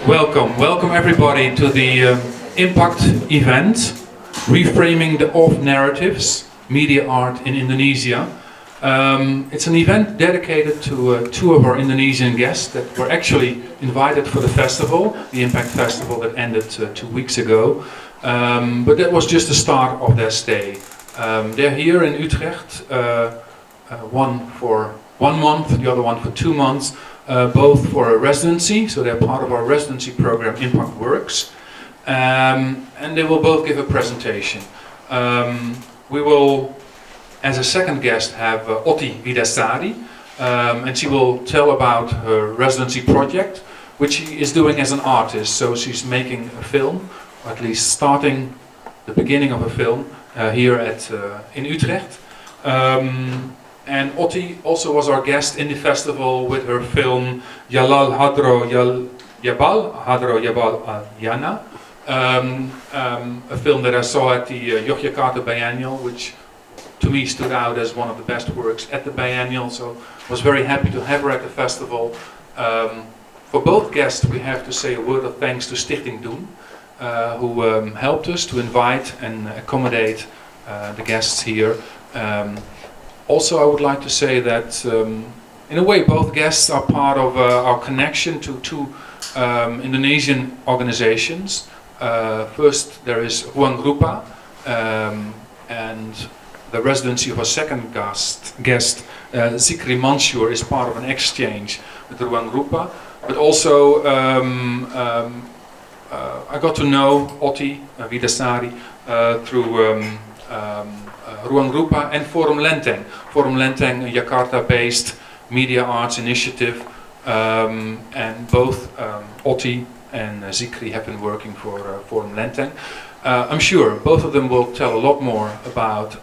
Welcome everybody to the IMPAKT event, Reframing the Off Narratives, Media Art in Indonesia. It's an event dedicated to two of our Indonesian guests that were actually invited for the festival, the IMPAKT Festival that ended 2 weeks ago. But that was just the start of their stay. They're here in Utrecht, one for 1 month, the other one for 2 months. Both for a residency, so they're part of our residency program IMPAKT Works, and they will both give a presentation. We will, as a second guest, have Otti Vidasari, and she will tell about her residency project, which she is doing as an artist. So she's making a film, or at least starting the beginning of a film here in Utrecht. And Otti also was our guest in the festival with her film Yabal Hadro Yabal Yana, a film that I saw at the Yogyakarta Biennial, which to me stood out as one of the best works at the Biennial, so was very happy to have her at the festival. For both guests we have to say a word of thanks to Stichting Doen, who helped us to invite and accommodate the guests here. Also, I would like to say that, in a way, both guests are part of our connection to two Indonesian organizations. First, there is Ruang Rupa, and the residency of our second guest, Zikri Mansur, is part of an exchange with Ruang Rupa. But also, I got to know Otti Vidasari through Ruang Rupa and Forum Lenteng. Forum Lenteng, a Jakarta-based media arts initiative, and both Otti and Zikri have been working for Forum Lenteng. I'm sure both of them will tell a lot more about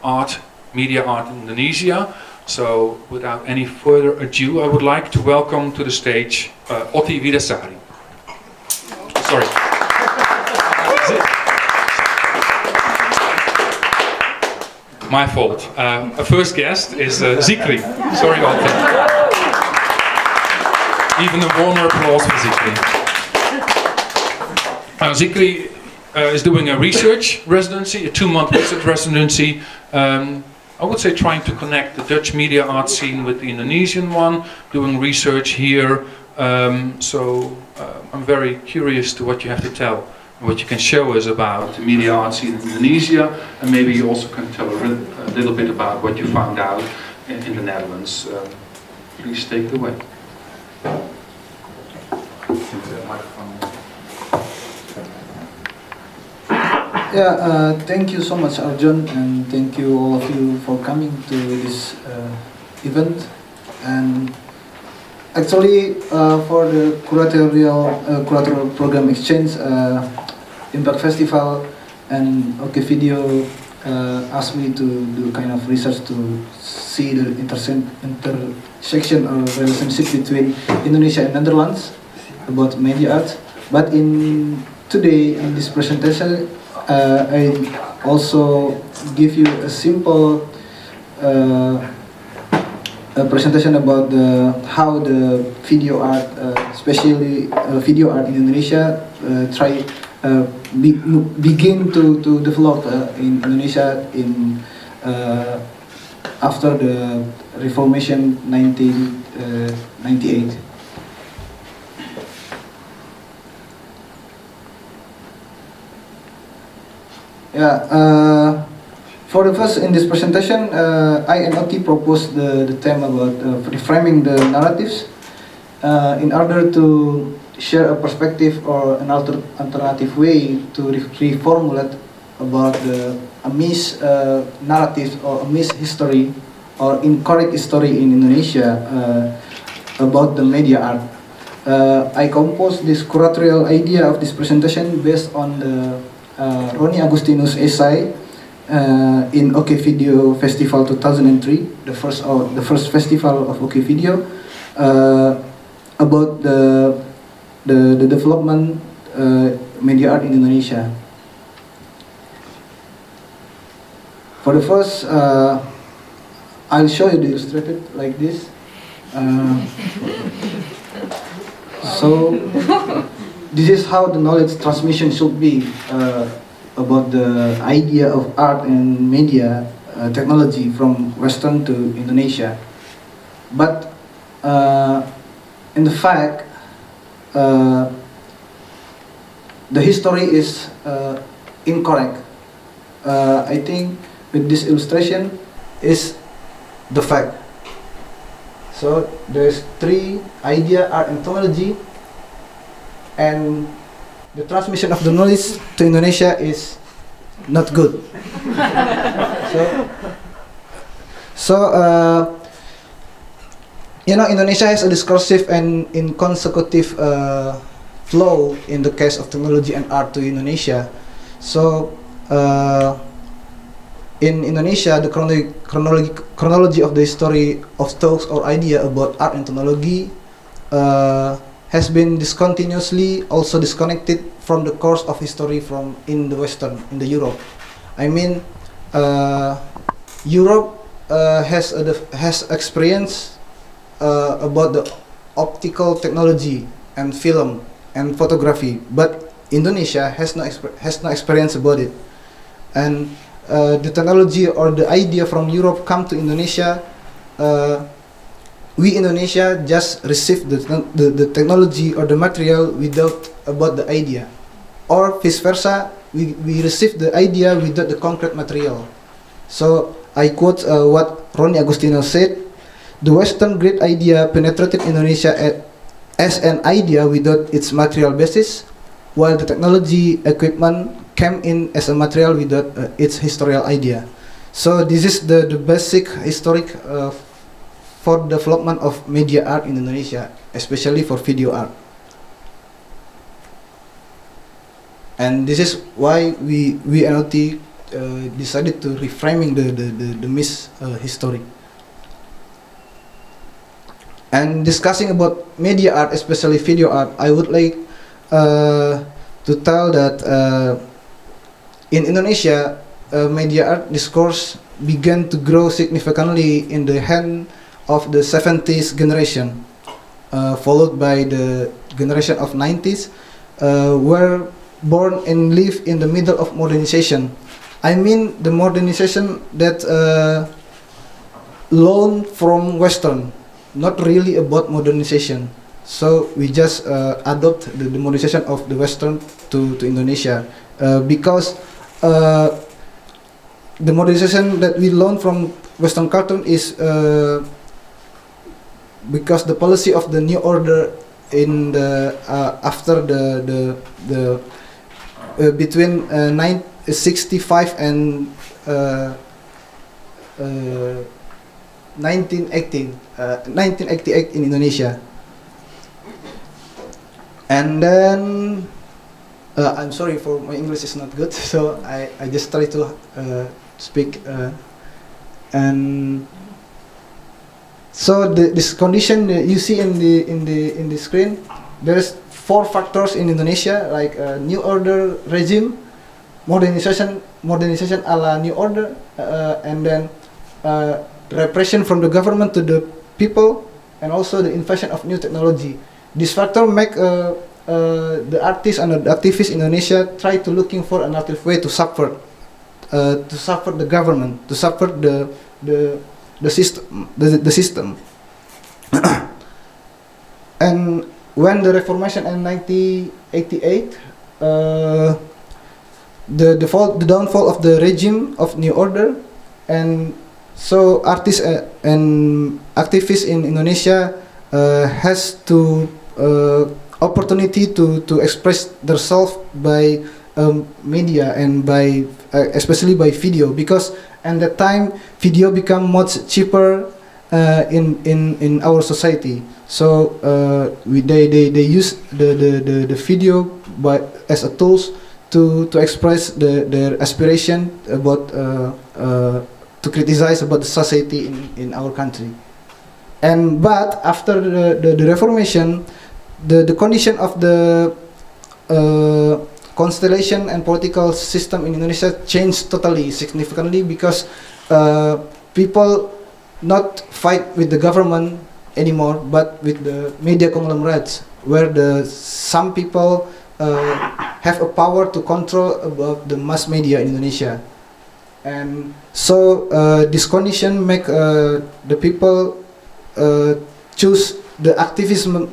media art in Indonesia. So without any further ado, I would like to welcome to the stage Otti Vidasari. Sorry. My fault. Our first guest is Zikri. Sorry, Otti. Even a warmer applause for Zikri. Zikri is doing a research residency, a 2-month research residency. I would say trying to connect the Dutch media art scene with the Indonesian one, doing research here. So I'm very curious to what you have to tell, what you can show us about the media art scene in Indonesia, and maybe you also can tell a little bit about what you found out in the Netherlands. Please take it away. Yeah, thank you so much, Arjun, and thank you all of you for coming to this event. And actually, for the curatorial program exchange, IMPAKT Festival and OK Video asked me to do kind of research to see the intersection or relationship between Indonesia and Netherlands about media art. But today in this presentation, I also give you a simple a presentation about how the video art, especially video art in Indonesia, begin to develop in Indonesia after the Reformation 1998. Yeah. For the first in this presentation, I and Otti proposed the theme about reframing the narratives in order to share a perspective or an alternative way to reformulate about a narrative or a history or incorrect history in Indonesia about the media art. I composed this curatorial idea of this presentation based on the Roni Agustinus essay in OK Video Festival 2003, the first festival of OK Video, about the development media art in Indonesia. For the first, I'll show you the illustrated like this. So this is how the knowledge transmission should be about the idea of art and media technology from Western to Indonesia. But in the fact, the history is incorrect. I think with this illustration is the fact. So there's three idea, art and technology, and the transmission of the knowledge to Indonesia is not good. You know, Indonesia has a discursive and inconsecutive flow in the case of technology and art to Indonesia. So in Indonesia, the chronology of the history of talks or idea about art and technology has been discontinuously also disconnected from the course of history from in the Europe. I mean, Europe has experience about the optical technology and film and photography, but Indonesia has no experience about it. And the technology or the idea from Europe come to Indonesia. We Indonesia just receive the technology or the material without about the idea, or vice versa. We receive the idea without the concrete material. So I quote what Ronnie Agustino said: "The Western great idea penetrated Indonesia as an idea without its material basis, while the technology equipment came in as a material without its historical idea." So this is the basic historic for development of media art in Indonesia, especially for video art. And this is why we NLT decided to reframing the history. And discussing about media art, especially video art, I would like to tell that in Indonesia, media art discourse began to grow significantly in the hand of the 70s generation, followed by the generation of 90s, were born and live in the middle of modernization. I mean the modernization that loan from Western, not really about modernization. So we just adopt the modernization of the Western to Indonesia because the modernization that we learn from Western cartoon is because the policy of the new order in the after the between 1965 and 1988 in Indonesia. And then I'm sorry for my English is not good, so I just try to speak and so this condition that you see in the screen, there's 4 factors in Indonesia, like new order regime, modernization a la new order, and then repression from the government to the people, and also the invasion of new technology. This factor make the artists and the activists in Indonesia try to looking for an alternative way to support the government, to support the system. And when the Reformation in 1988, the downfall of the regime of new order, and so artists and activists in Indonesia has to opportunity to express themselves by media and by especially by video, because at that time video become much cheaper in our society. So they use the video as a tools to express their aspiration about to criticize about the society in our country. But after the Reformation, the condition of the constellation and political system in Indonesia changed totally, significantly, because people not fight with the government anymore, but with the media conglomerates, where some people have a power to control about the mass media in Indonesia. And so this condition make the people choose the activism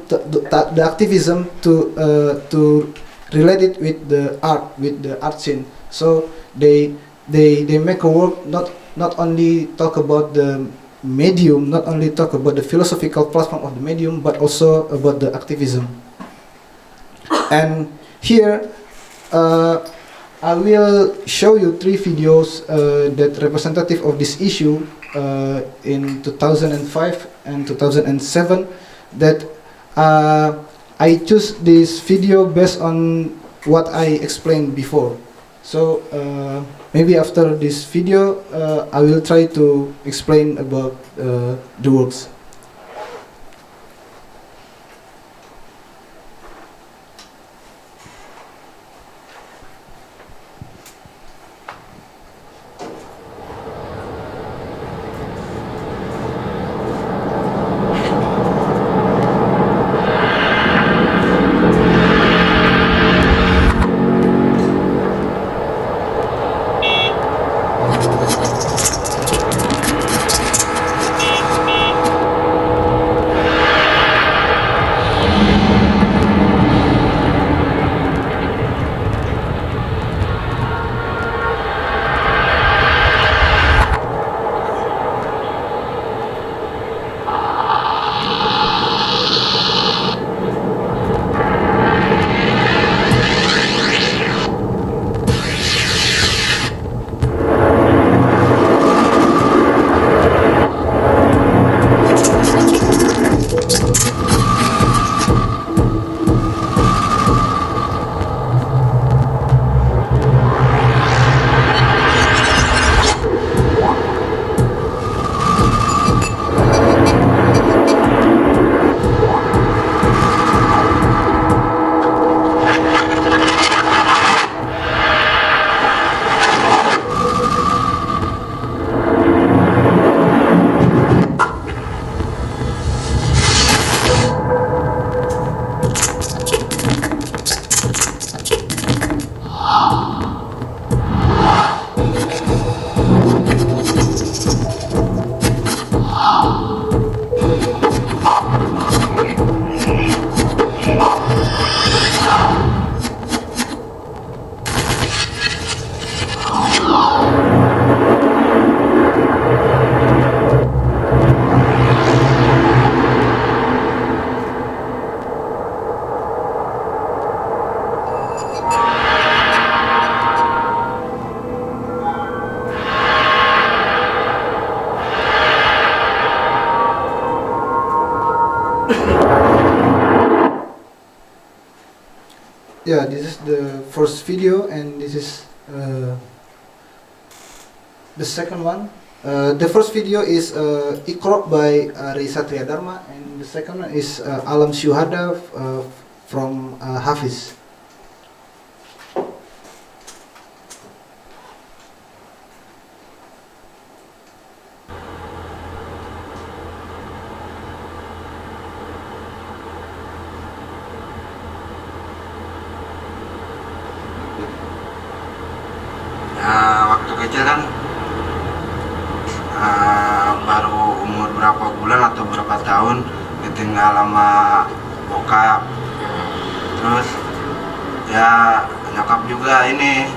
to relate it with the art scene. So they make a work not only talk about the medium, not only talk about the philosophical platform of the medium, but also about the activism. And here I will show you 3 videos that representative of this issue in 2005 and 2007. That I choose this video based on what I explained before. So maybe after this video I will try to explain about the works. Yeah, this is the first video, and this is the second one. The first video is Iqra by Rey Satria Dharma, and the second one is Alam Syuhada from Hafiz. Waktu kecil kan baru umur berapa bulan atau berapa tahun ditinggal sama bokap, terus ya nyokap juga ini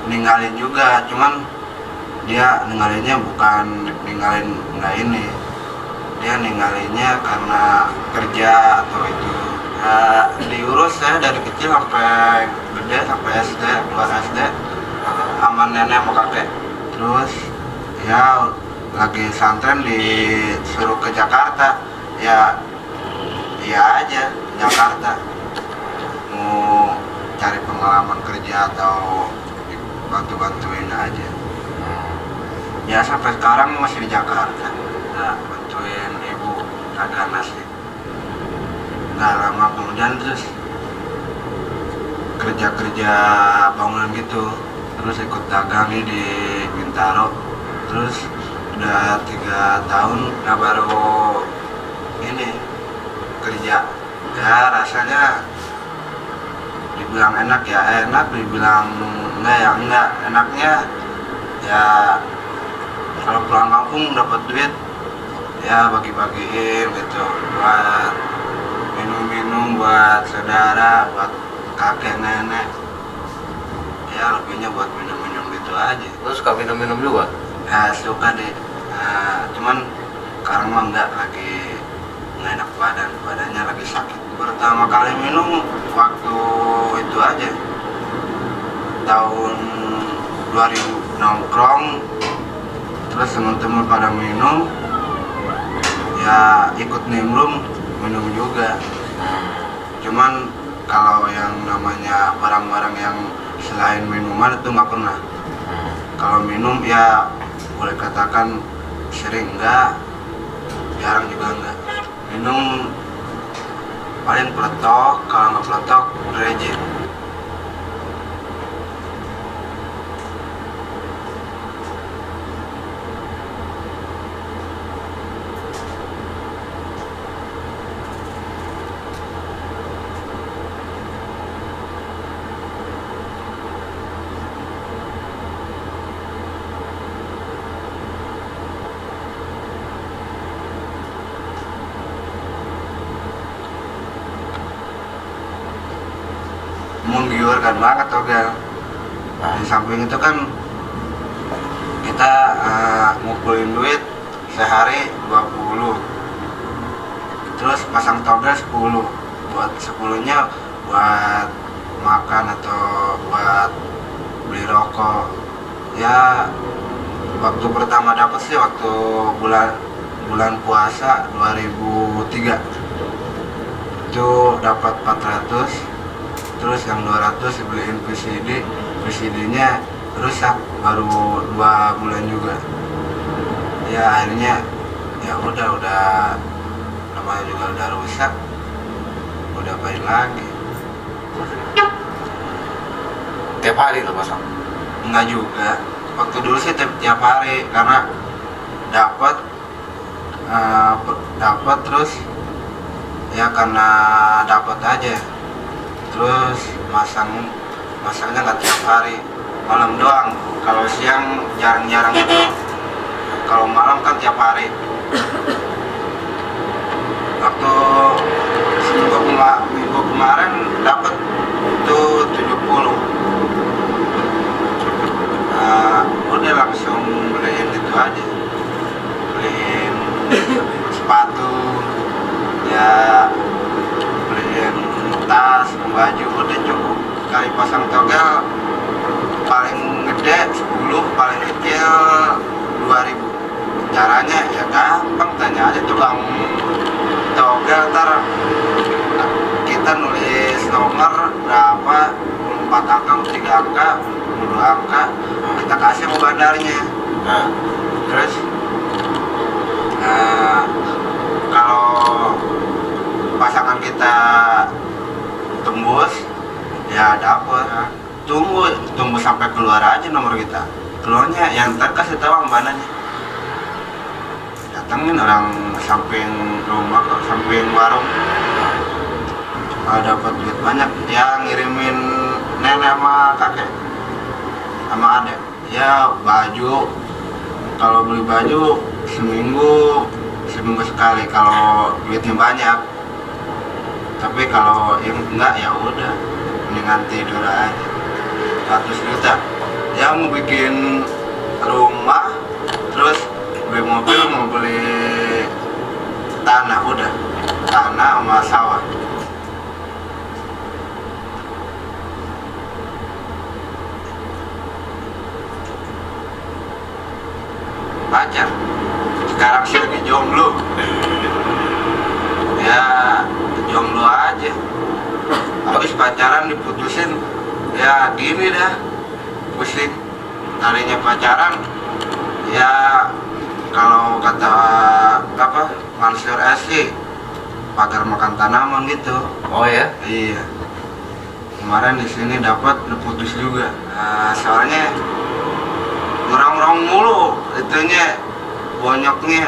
ninggalin juga, cuman dia ninggalinnya bukan ninggalin nggak ini, dia ninggalinnya karena kerja atau itu. Diurus saya dari kecil sampai gede, sampai SD, kelas SD sama nenek sama kakek. Terus ya lagi santren disuruh ke Jakarta, ya aja Jakarta mau cari pengalaman kerja atau bantu-bantuin aja. Ya sampai sekarang masih di Jakarta, bantuin ibu dagang nasi. Nggak lama kemudian terus kerja bangunan gitu, terus ikut dagang di Bintaro, terus udah 3 tahun, nah baru ini kerja Ya rasanya dibilang enak ya enak, dibilang enggak ya enggak. Enaknya ya kalau pulang kampung dapat duit ya bagi-bagiin gitu, buat minum-minum, buat saudara, buat kakek nenek, ya lebihnya buat minum-minum gitu aja. Lu suka minum-minum juga? Ya suka deh, cuman sekarang mah enggak, lagi nggak enak badannya lagi sakit. Pertama kali minum waktu itu aja tahun 2000 nongkrong, terus teman-teman pada minum, ya ikut nimbrung minum juga. Cuman kalau yang namanya barang-barang yang selain minuman itu nggak pernah. Kalau minum ya boleh katakan sering enggak, jarang juga enggak. Minum paling peletok, kalau nggak peletok rejim. Menggiurkan banget tuh Gel. Di samping itu kan kita ngumpulin duit sehari 20, terus pasang togel 10, buat 10-nya buat makan atau buat beli rokok. Ya waktu pertama dapat sih waktu bulan puasa 2003 itu dapat 400, terus yang 200 dibeliin VCD-nya rusak baru 2 bulan juga. Ya akhirnya ya udah namanya juga udah rusak, udah apain lagi. Tiap hari lo pasang? Enggak juga, waktu dulu sih tiap hari karena dapat terus ya karena dapat aja. Terus masangnya nggak tiap hari, malam doang. Kalau siang jarang-jarang gitu. Kalau malam kan tiap hari. Waktu minggu kemarin dapat tuh 70. Udah langsung beliin itu aja, beliin sepatu, ya beliin tas, baju, udah cukup. Kali pasang togel paling gede 10, paling kecil 2000. Caranya ya gampang, tanya aja tukang togel. Ntar kita nulis nomor berapa, 4 angka, 3 angka, 2 angka, kita kasih ke bandarnya. Terus kalau pasangan kita tembus ya dapet. Tunggu sampai keluar aja nomor kita. Keluarnya yang ntar kasih tahu bandarnya. Datangin orang samping rumah, samping warung. Dapat duit banyak, ya ngirimin nenek sama kakek sama adek. Ya baju, kalau beli baju seminggu sekali kalau duitnya banyak. Tapi kalau yang enggak ya udah mendingan tidur aja. 100 juta ya mau bikin rumah, terus beli mobil, mau beli tanah, udah tanah sama sawah. Pacar sekarang sih lagi jomblo, ya jomblo aja. Habis pacaran diputusin, ya gini dah, pusing. Tadinya pacaran ya kalau kata apa Mansur sih pagar makan tanaman gitu. Oh ya? Iya, kemarin di sini dapat diputus juga. Soalnya ngerang-ngerang mulu, itunya bonyoknya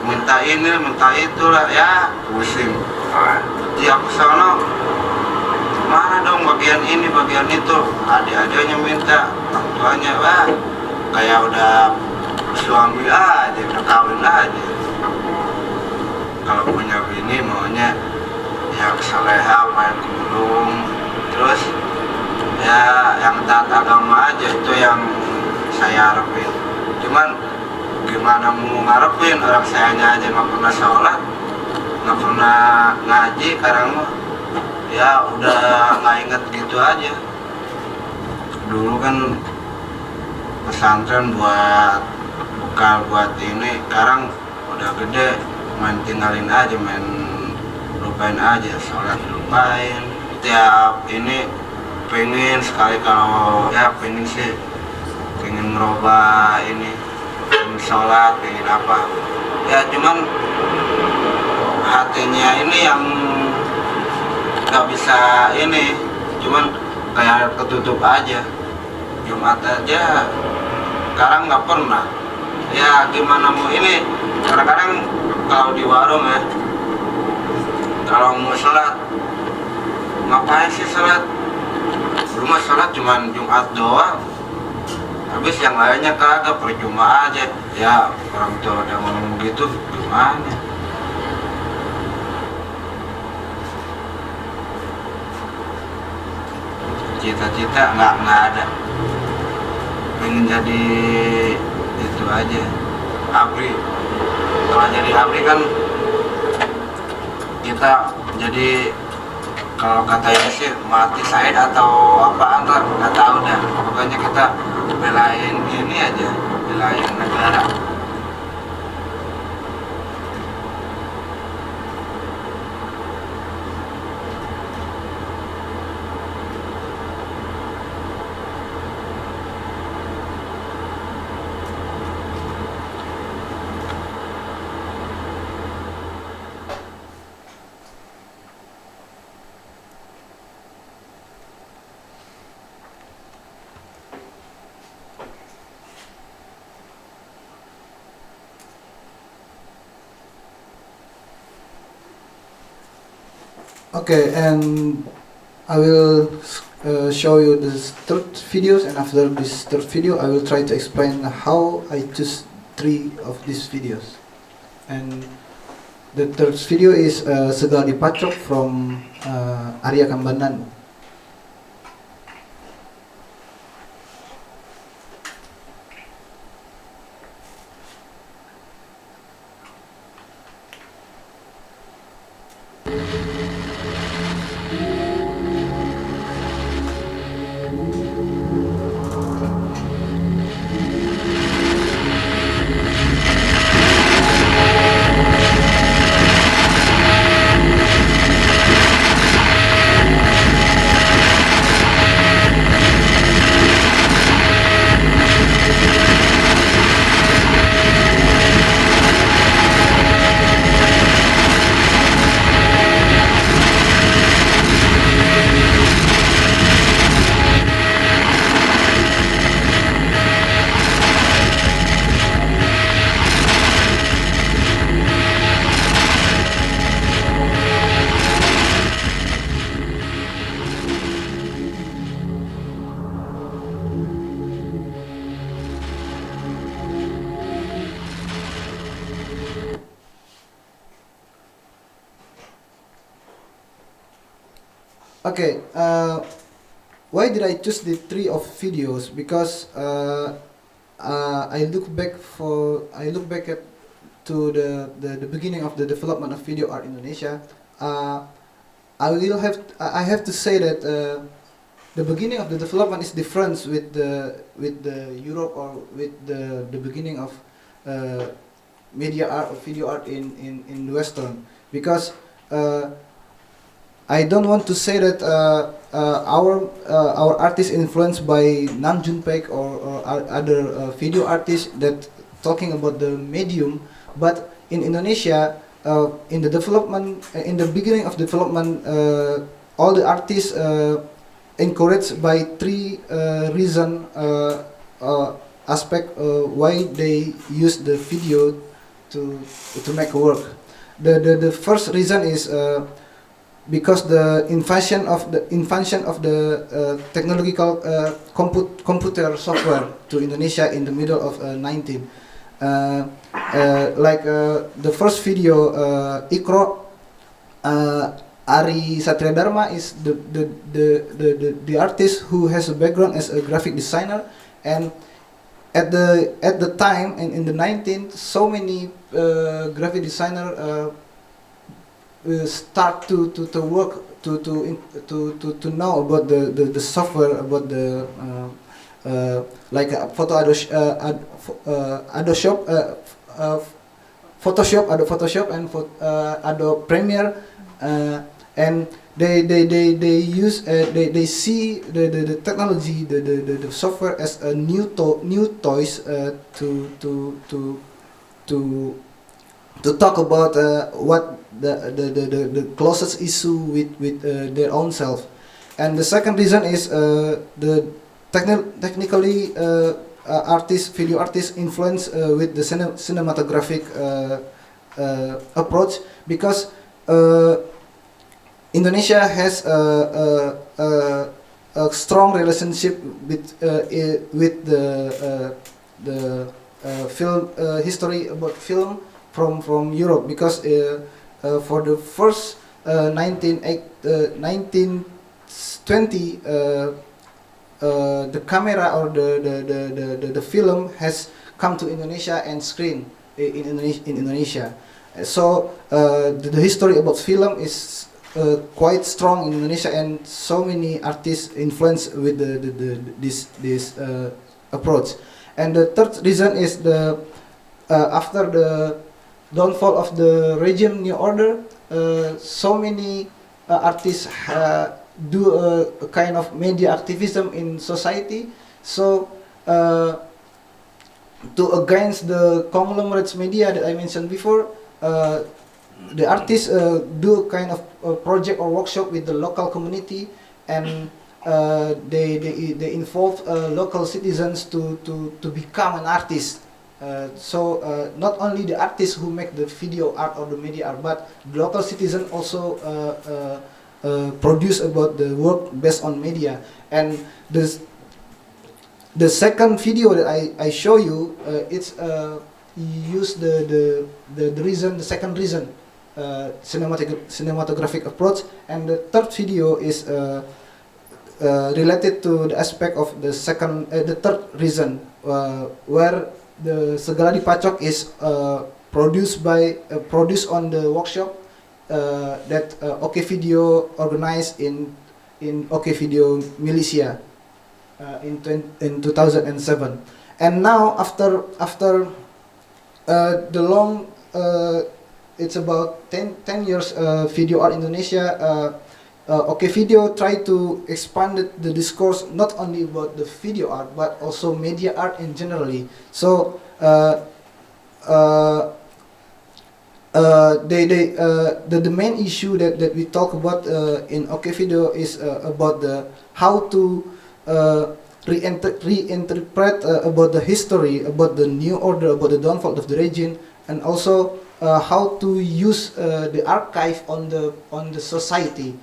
minta ini minta itu lah, ya pusing. tiap sono mana dong bagian ini bagian itu, adik-adiknya minta, orang tuanya wah kayak udah suami aja, udah kawin aja. Kalau punya bini maunya yang saleha, main gunung, terus ya yang taat agama aja, itu yang saya harapin. Cuman gimana mau ngarepin orang sayanya aja nggak pernah sholat, nggak pernah ngaji, sekarang mah ya udah nggak inget gitu aja. Dulu kan pesantren buat bekal buat ini, sekarang udah gede main tinggalin aja, main lupain aja, sholat lupain. Tiap ini pengen sekali, kalau ya pengen sih, pengen ngerubah ini, pengen sholat, pengen apa ya, cuman hatinya ini yang nggak bisa ini, cuman kayak ketutup aja. Jumat aja sekarang nggak pernah, ya gimana mau ini. Kadang-kadang kalau di warung ya, kalau mau sholat, ngapain sih sholat? Rumah sholat cuman Jumat doang, habis yang lainnya kagak, percuma aja. Ya orang tua udah ngomong gitu, gimana? Cita-cita nggak ada, pengen jadi itu aja, abri. Kalau jadi abri kan kita jadi, kalau katanya sih mati syahid atau apa antar nggak tahu dah, pokoknya kita belain ini aja, belain negara. Okay, and I will show you this third videos, and after this third video I will try to explain how I choose 3 of these videos. And the third video is Segal Dipacok from Arya Kambanan. Okay, why did I choose the 3 of videos? Because I look back at to the beginning of the development of video art in Indonesia. I have to say that the beginning of the development is different with the Europe, or with the beginning of media art or video art in the Western, because I don't want to say that our artist influenced by Nam Junpaik or other video artists that talking about the medium, but in Indonesia, in the development, in the beginning of development, all the artists encouraged by 3 reason aspect why they use the video to make work. The first reason is because the invention of the technological computer software to Indonesia in the middle of 19. The first video, Ikro, Ari Satria Dharma is the artist who has a background as a graphic designer, and at the time in the 19th, so many graphic designer start to work to know about the software, about the Photoshop and Adobe Premiere, and they see the technology, the software as a new toys to talk about what the closest issue with their own self. And the second reason is the technically video artists influence with the cinematographic approach, because Indonesia has a strong relationship with the film history about film from Europe, because for the first 1920 the camera or the film has come to Indonesia and screen in Indonesia. So the history about film is quite strong in Indonesia, and so many artists influenced with this approach. And the third reason is after the downfall of the regime New Order, so many artists do a kind of media activism in society. So to against the conglomerates media that I mentioned before, the artists do a kind of project or workshop with the local community, and they involve local citizens to become an artist. So not only the artists who make the video art or the media art, but the local citizen also produce about the work based on media. And the second video that I show you, it's use the second reason, cinematographic approach. And the third video is related to the aspect of the third reason, where the Segala Dipacok is produced on the workshop that OK Video organized in OK Video Malaysia in 2007. And now after the long it's about 10 years video art Indonesia, OK Video tried to expand the discourse not only about the video art but also media art in generally. So the main issue that we talk about in OK Video is about how to reinterpret about the history, about the new order, about the downfall of the regime, and also how to use the archive on the society.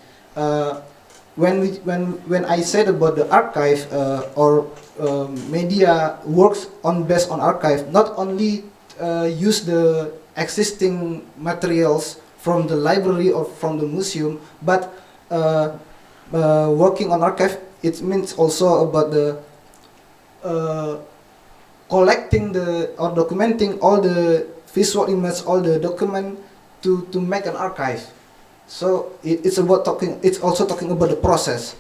When I said about the archive or media works based on archive, not only use the existing materials from the library or from the museum, but working on archive, it means also about the collecting or documenting all the visual images, all the document to make an archive. So it's also talking about the process.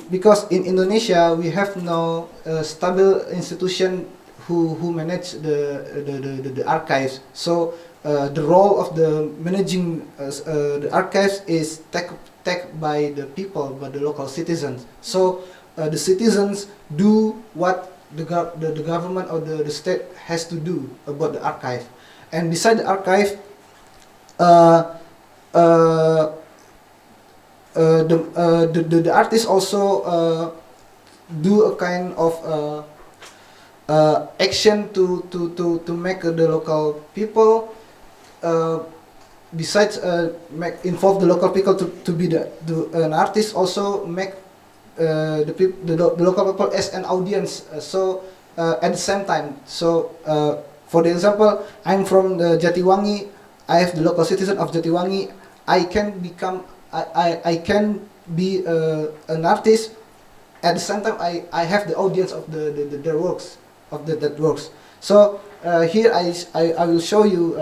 Because in Indonesia we have no stable institution who manage the archives. So the role of the managing the archives is taken by the people, by the local citizens. So the citizens do what the government or the state has to do about the archive. And beside the archive, the artists also do a kind of action to make the local people besides involve the local people to be an artist, also make the local people as an audience. At the same time, for the example, I'm from the Jatiwangi. I have the local citizen of Jatiwangi. I can be an artist. At the same time, I have the audience of their works, that works. So here I will show you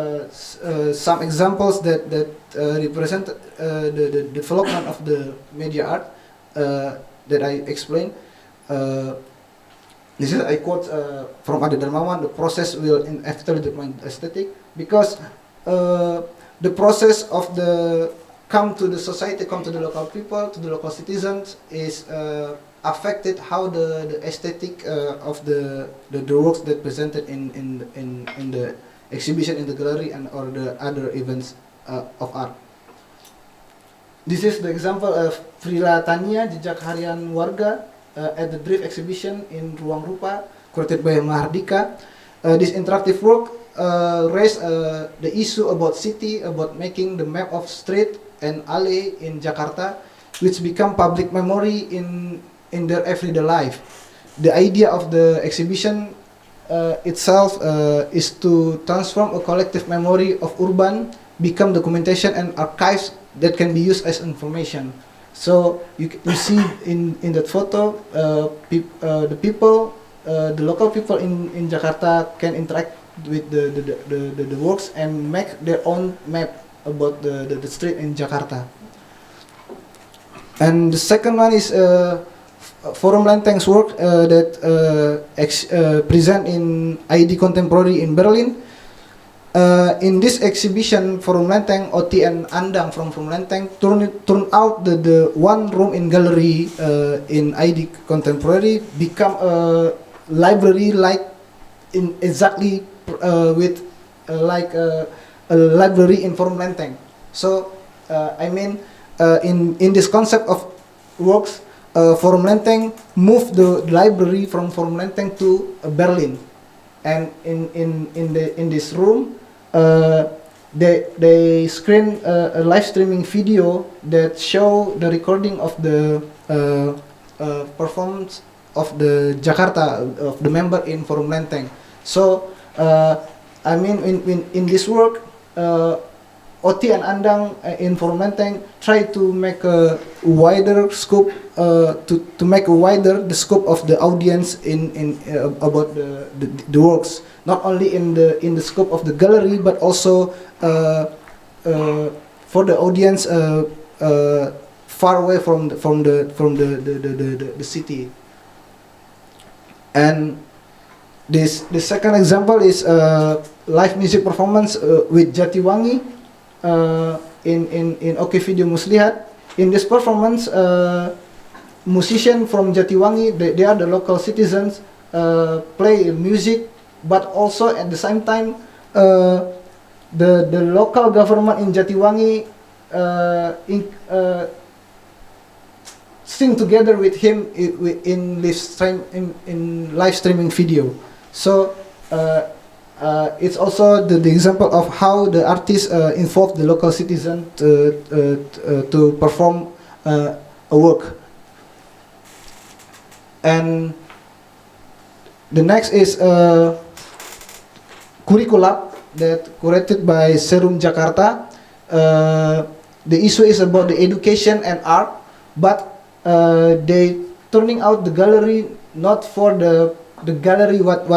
some examples that represent the development of the media art that I explained. This is I quote from Ade Darmawan: "The process will inevitably define aesthetic," because the process of the come to the society, come to the local people, to the local citizens is affected how the aesthetic of the works that presented in the exhibition in the gallery and or the other events of art. This is the example of Frila Tania, Jejak Harian Warga, at the Drift exhibition in Ruang Rupa, curated by Mahardika. This interactive work raised the issue about city, about making the map of street and alley in Jakarta, which become public memory in their everyday life. The idea of the exhibition itself is to transform a collective memory of urban, become documentation and archives that can be used as information. So you see in that photo, the people, the local people in Jakarta can interact with the works and make their own map about the street in Jakarta. And the second one is Forum Lenteng's work that present in ID Contemporary in Berlin. In this exhibition, Forum Lenteng, Oti and Andang from Forum Lenteng turn out the one room in gallery in ID Contemporary become a library like in exactly with like a library in Forum Lenteng. So I mean in this concept of works, Forum Lenteng moved the library from Forum Lenteng to Berlin, and in this room they screen a live streaming video that show the recording of the performance of the Jakarta of the member in Forum Lenteng. So I mean in this work, Oti and Andang in Forum Lenteng try to make a wider scope, to make a wider the scope of the audience in about the works, not only in the scope of the gallery, but also for the audience far away from the city. And the second example is live music performance with Jatiwangi. In OK Video Muslihat. In this performance, musicians from Jatiwangi, they are the local citizens, play music, but also at the same time, the local government in Jatiwangi sing together with him in live streaming video. So it's also the example of how the artist involved the local citizen to perform a work. And the next is curriculum that curated by Serum Jakarta. The issue is about the education and art, but they turning out the gallery not for the gallery what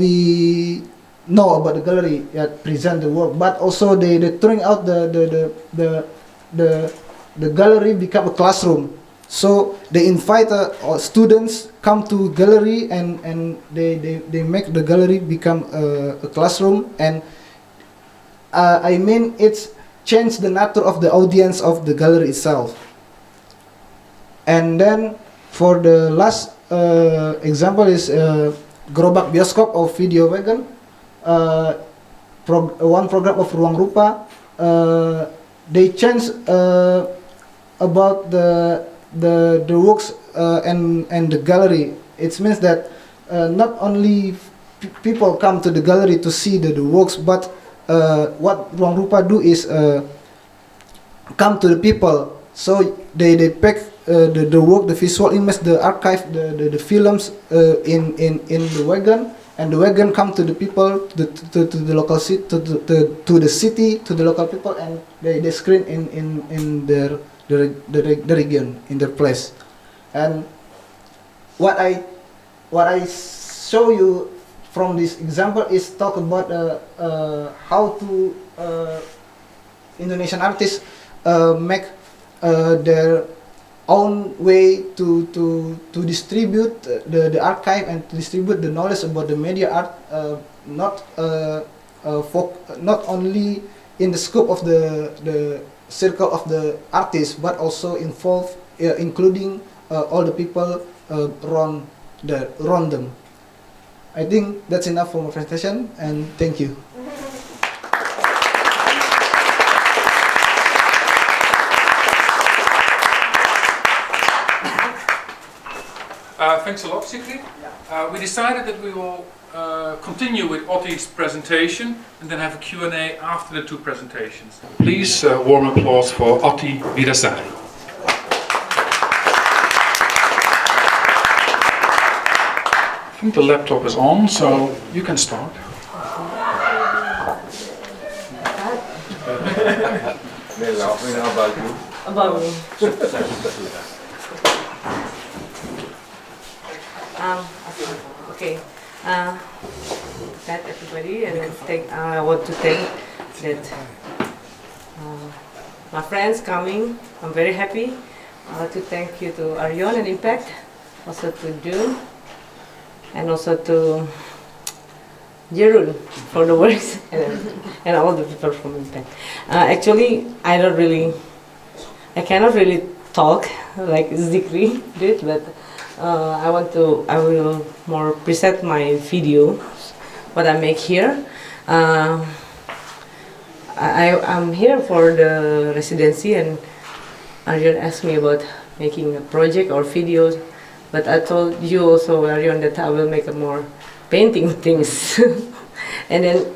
we know about the gallery that present the work, but also they turning out the gallery become a classroom. So they invite students come to gallery and they make the gallery become a classroom, and I mean it's changed the nature of the audience of the gallery itself. And then for the last example is Gerobak Bioskop of Video Wagon, one program of Ruang Rupa. They changed about the works and the gallery. It means that not only people come to the gallery to see the works, but what Ruang Rupa do is come to the people. So they pack the work, the visual image, the archive, the films in the wagon, and the wagon come to the people, to the local city, to the city, to the local people, and they screen in the region, in their place. And what I show you from this example is talk about how to Indonesian artists make their own way to distribute the archive and to distribute the knowledge about the media art, not only in the scope of the circle of the artist, but also including all the people around them. I think that's enough for my presentation, and thank you. Thanks a lot, Sigrid. We decided that we will continue with Otti's presentation and then have a Q&A after the two presentations. Please, warm applause for Otti Virasari. I think the laptop is on, so you can start. About me. Okay. That everybody, and I want to thank that my friends coming. I'm very happy. To thank you to Aryon and Impact, also to June, and also to Jerun for the works, and all the people from Impact. Actually, I cannot really talk like Zikri did, but I will more present my video, what I make here. I'm here for the residency, and Aryon asked me about making a project or videos, but I told you also, Aryon, that I will make a more painting things. And then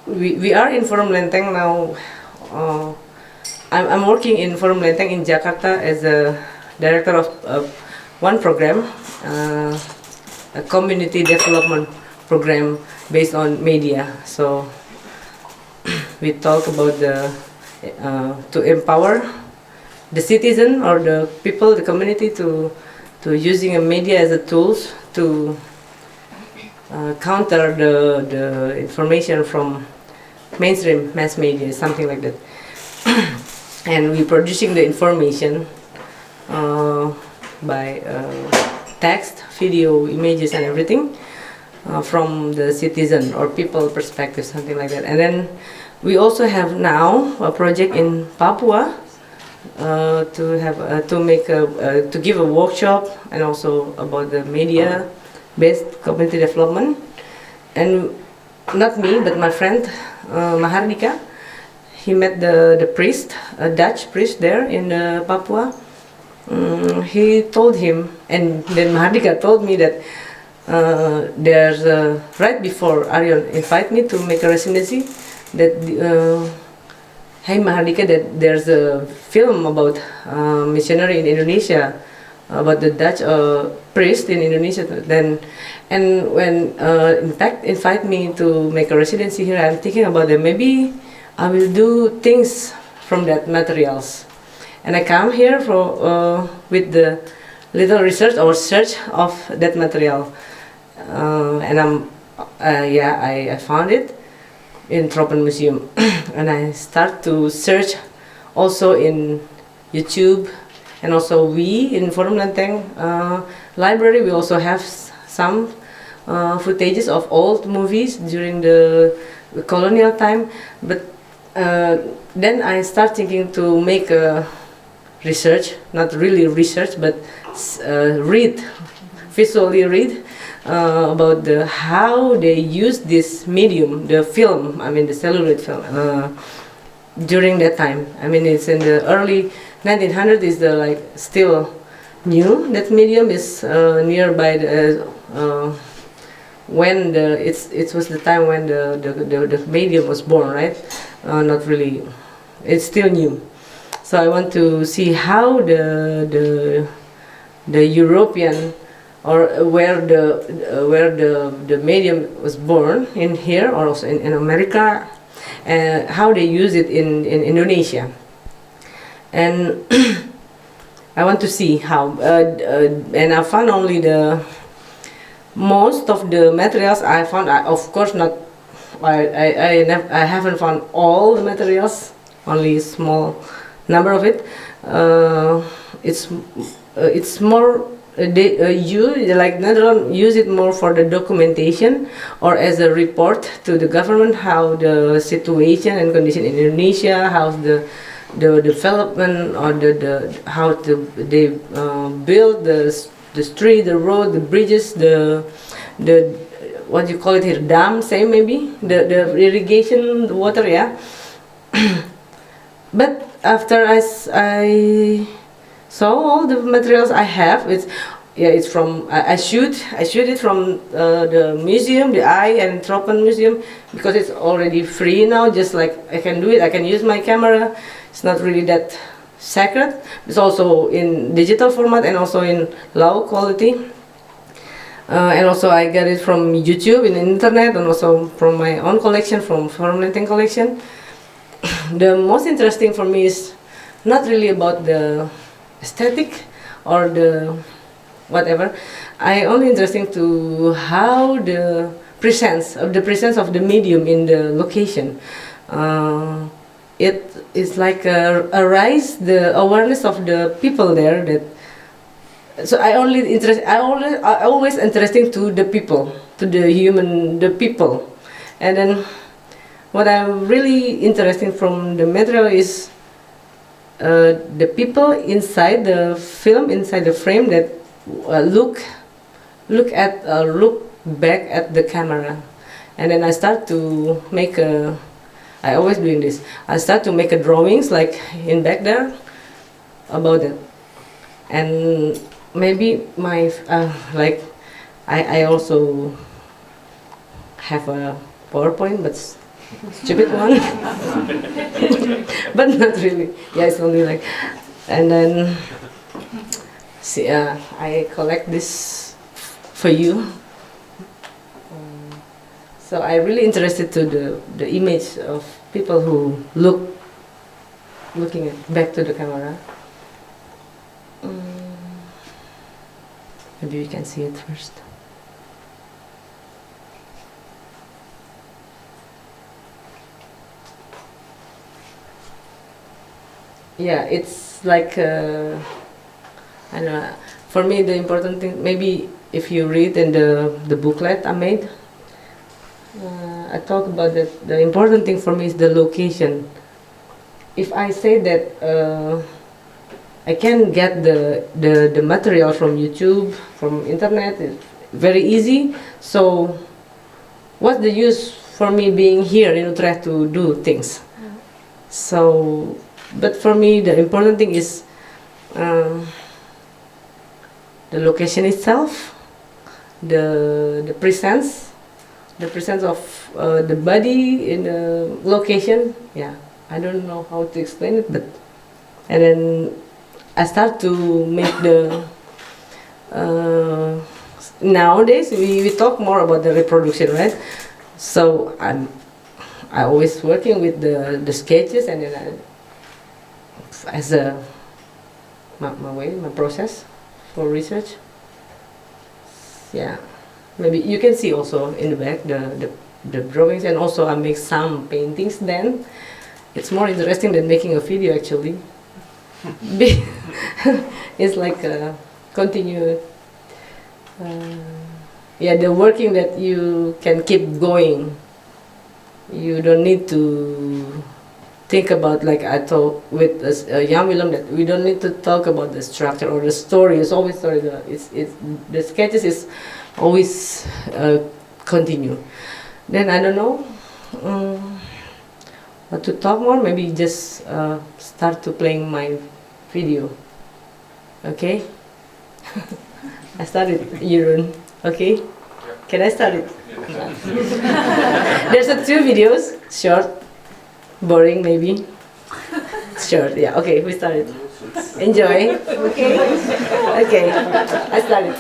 we are in Forum Lenteng now. I'm working in Forum Lenteng in Jakarta as a director of one program, a community development program based on media. So we talk about to empower the citizen or the people, the community, to using a media as a tools to counter the information from mainstream mass media, something like that. And we're producing the information by text, video, images, and everything from the citizen or people perspective, something like that. And then we also have now a project in Papua to give a workshop, and also about the media-based community development. And not me, but my friend Mahardika. He met the priest, a Dutch priest there in Papua. He told him, and then Mahardika told me that there's right before Aryon invited me to make a residency, that hey Mahardika, that there's a film about missionary in Indonesia, about the Dutch priest in Indonesia. And when IMPAKT invited me to make a residency here, I'm thinking about that maybe I will do things from that materials. And I come here with the little research or search of that material. And I found it in Tropen Museum. And I start to search also in YouTube, and also we in Forum Lenteng library, we also have some footages of old movies during the colonial time. But then I start thinking to make a research, not really research, but visually read about how they use this medium, the film, I mean the celluloid film, during that time. I mean, it's in the early 1900s, is still new. That medium is nearby the when it was the time when the medium was born, right? Not really, it's still new. So I want to see how the European, or where the medium was born, in here or also in America, how they use it in Indonesia. And I want to see how, and I found only most of the materials I found. Of course not, I haven't found all the materials, only a small number of it. It's more, they like Netherlands use it more for the documentation or as a report to the government, how the situation and condition in Indonesia, how the development, or how they build the street, the road, the bridges, the what you call it here, dam, say maybe the irrigation, the water, yeah. But after I saw all the materials I have, it's from I shoot it from the museum, the Eye and Tropen Museum, because it's already free now. Just like I can do it, I can use my camera. It's not really that sacred. It's also in digital format and also in low quality. And also I get it from YouTube, in the internet, and also from my own collection, from Fermenting collection. The most interesting for me is not really about the aesthetic or the whatever. I only interesting to how the presence of the medium in the location. It is like arise the awareness of the people there. That so I always interesting to the people, to the people, and then what I'm really interesting from the material is the people inside the film, inside the frame, that look back at the camera, and then I start to make I always doing this. I start to make a drawings like in back there about it, and maybe my like I also have a PowerPoint, but stupid one, but not really. Yeah, it's only like, and then see, I collect this for you. So I'm really interested to the image of people who looking back to the camera. Maybe we can see it first. Yeah, it's like I don't know. For me, the important thing, maybe if you read in the booklet I made, I talk about that. The important thing for me is the location. If I say that I can get the material from YouTube, from internet, it's very easy. So, what's the use for me being here in Utrecht to do things? So, but for me, the important thing is the location itself, the presence of the body in the location. Yeah, I don't know how to explain it, but and then I start to make the nowadays we talk more about the reproduction, right? So I always working with the sketches, and then as my process for research. Yeah. Maybe you can see also in the back the drawings, and also I make some paintings. Then it's more interesting than making a video actually. It's like a continued. Yeah, the working that you can keep going. You don't need to think about, like I talk with Jan Willem, that we don't need to talk about the structure or the story. It's always story. The sketches is always continue. Then I don't know what to talk more. Maybe just start to playing my video. Okay. I started, Jeroen. Okay. Can I start it? There's two videos, short, boring maybe. Short, yeah. Okay, we started. Enjoy. Okay. Okay. I started.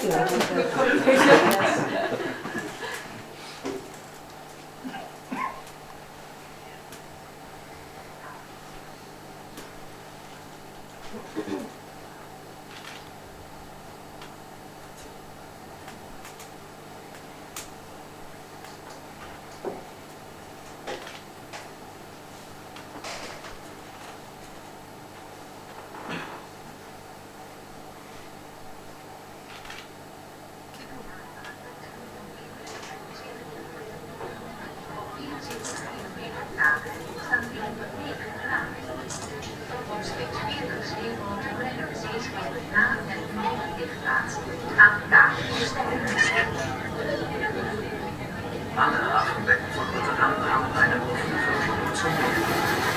Alle Hafenbecken von Rotterdam haben eine offene Verbindung zum Meer.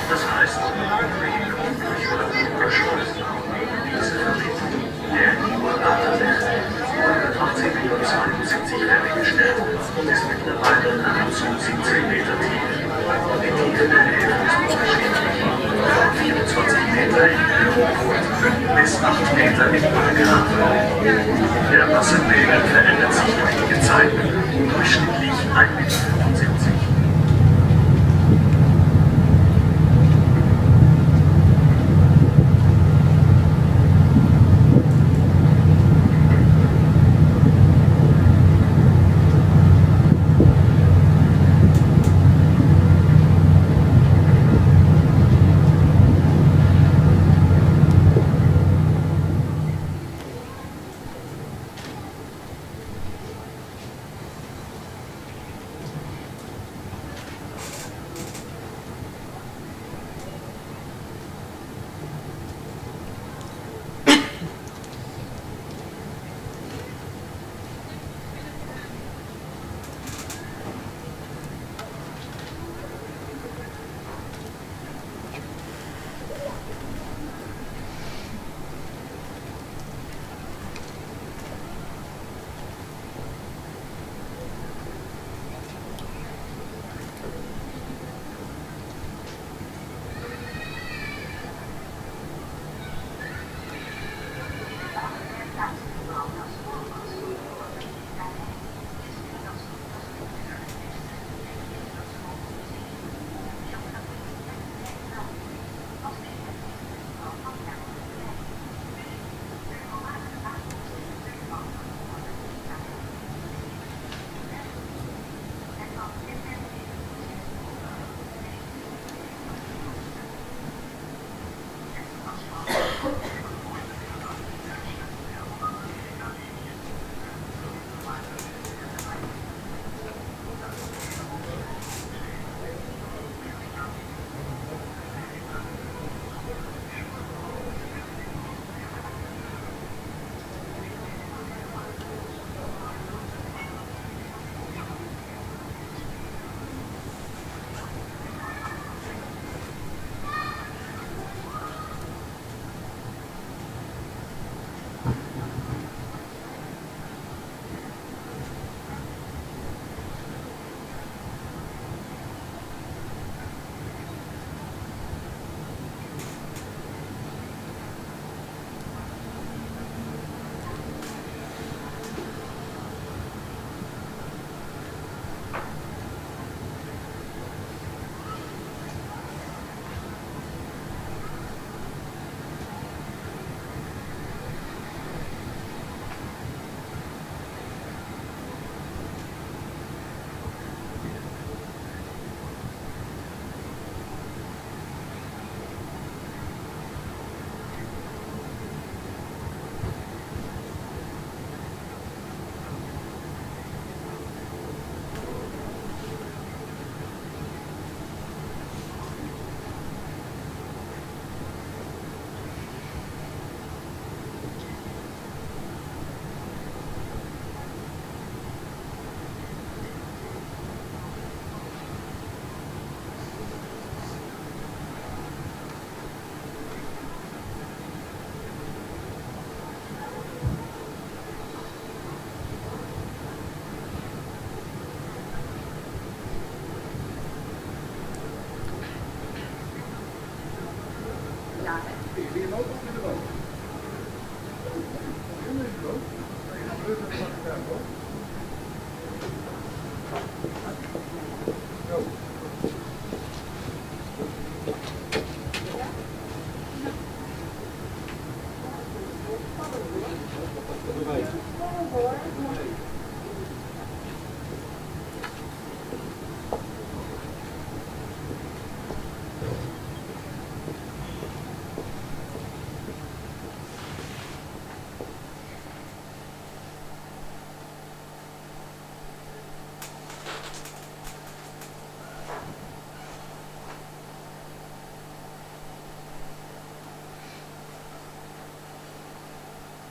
Das heißt, Behinderung durch oder Überschleust. Diese Verbindung, der Iwalata-Weg, wurde 1872 fertiggestellt und ist mittlerweile nahezu 17 Meter tief. Die Tiefe der Häfen ist unterschiedlich, von 24 Meter in Höhenpunkt bis 8 Meter in Breite. Der Wasserpegel verändert sich durch die Gezeiten, durchschnittlich 1,75 Meter.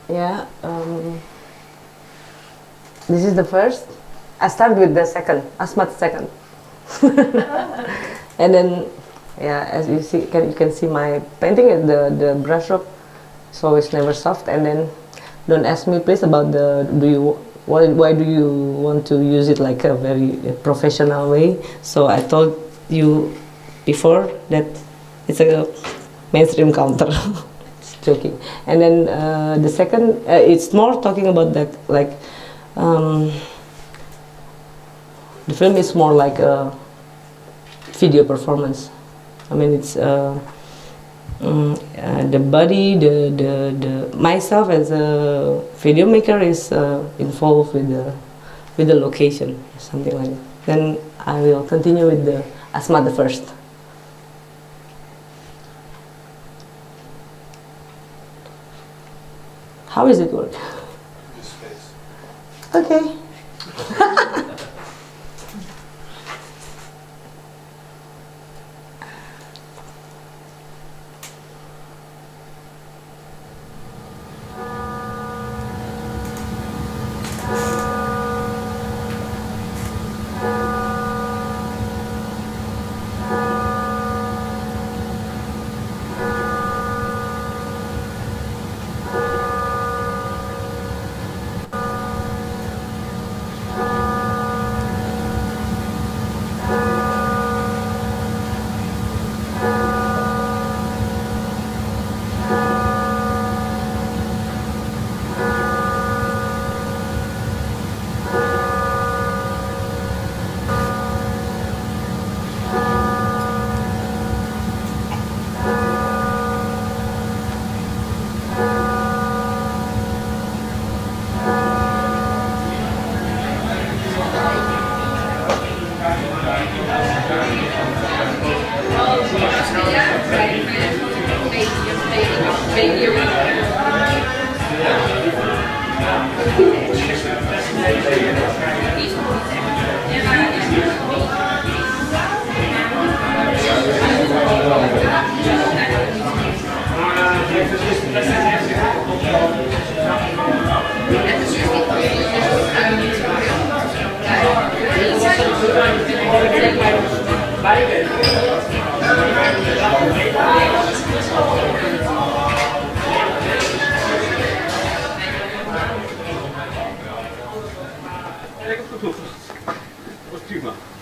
Yeah, this is the first. I start with the second, Asmat second. And then, yeah, as you see, you can see my painting, the brush stroke is always never soft. And then, don't ask me please about why do you want to use it like a very professional way. So I told you before that it's a mainstream counter. Joking. And then the second, it's more talking about that, like the film is more like a video performance. I mean, it's the body, the myself as a video maker is involved with the location, something like that. Then I will continue with the Asma the first. How is it work? Okay.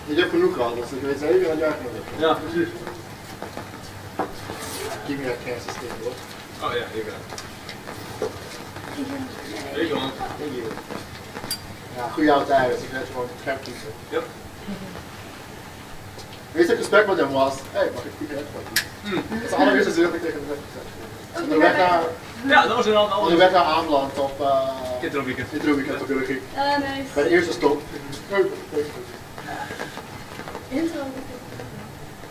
Ik heb genoeg gehad, dus ik weet zeker dat jij genoeg hebt. Ja, precies. Give me that chance to stay, hoor. Oh ja, hier gaan. There you go. Thank you. Ja, goede oude tijden, dus ik net gewoon scherp kiezen. Yep. Weet je, het gesprek met hem was, hé, mag ik goed uitpakken? Dat is de allereerste zin dat ik tegen hem heb gezegd. Onderweg naar... Ja, dat was inderdaad alles. Onderweg naar aanland op... Introweekend. Introweekend op Burger. Nice. Bij de eerste stop. Intro?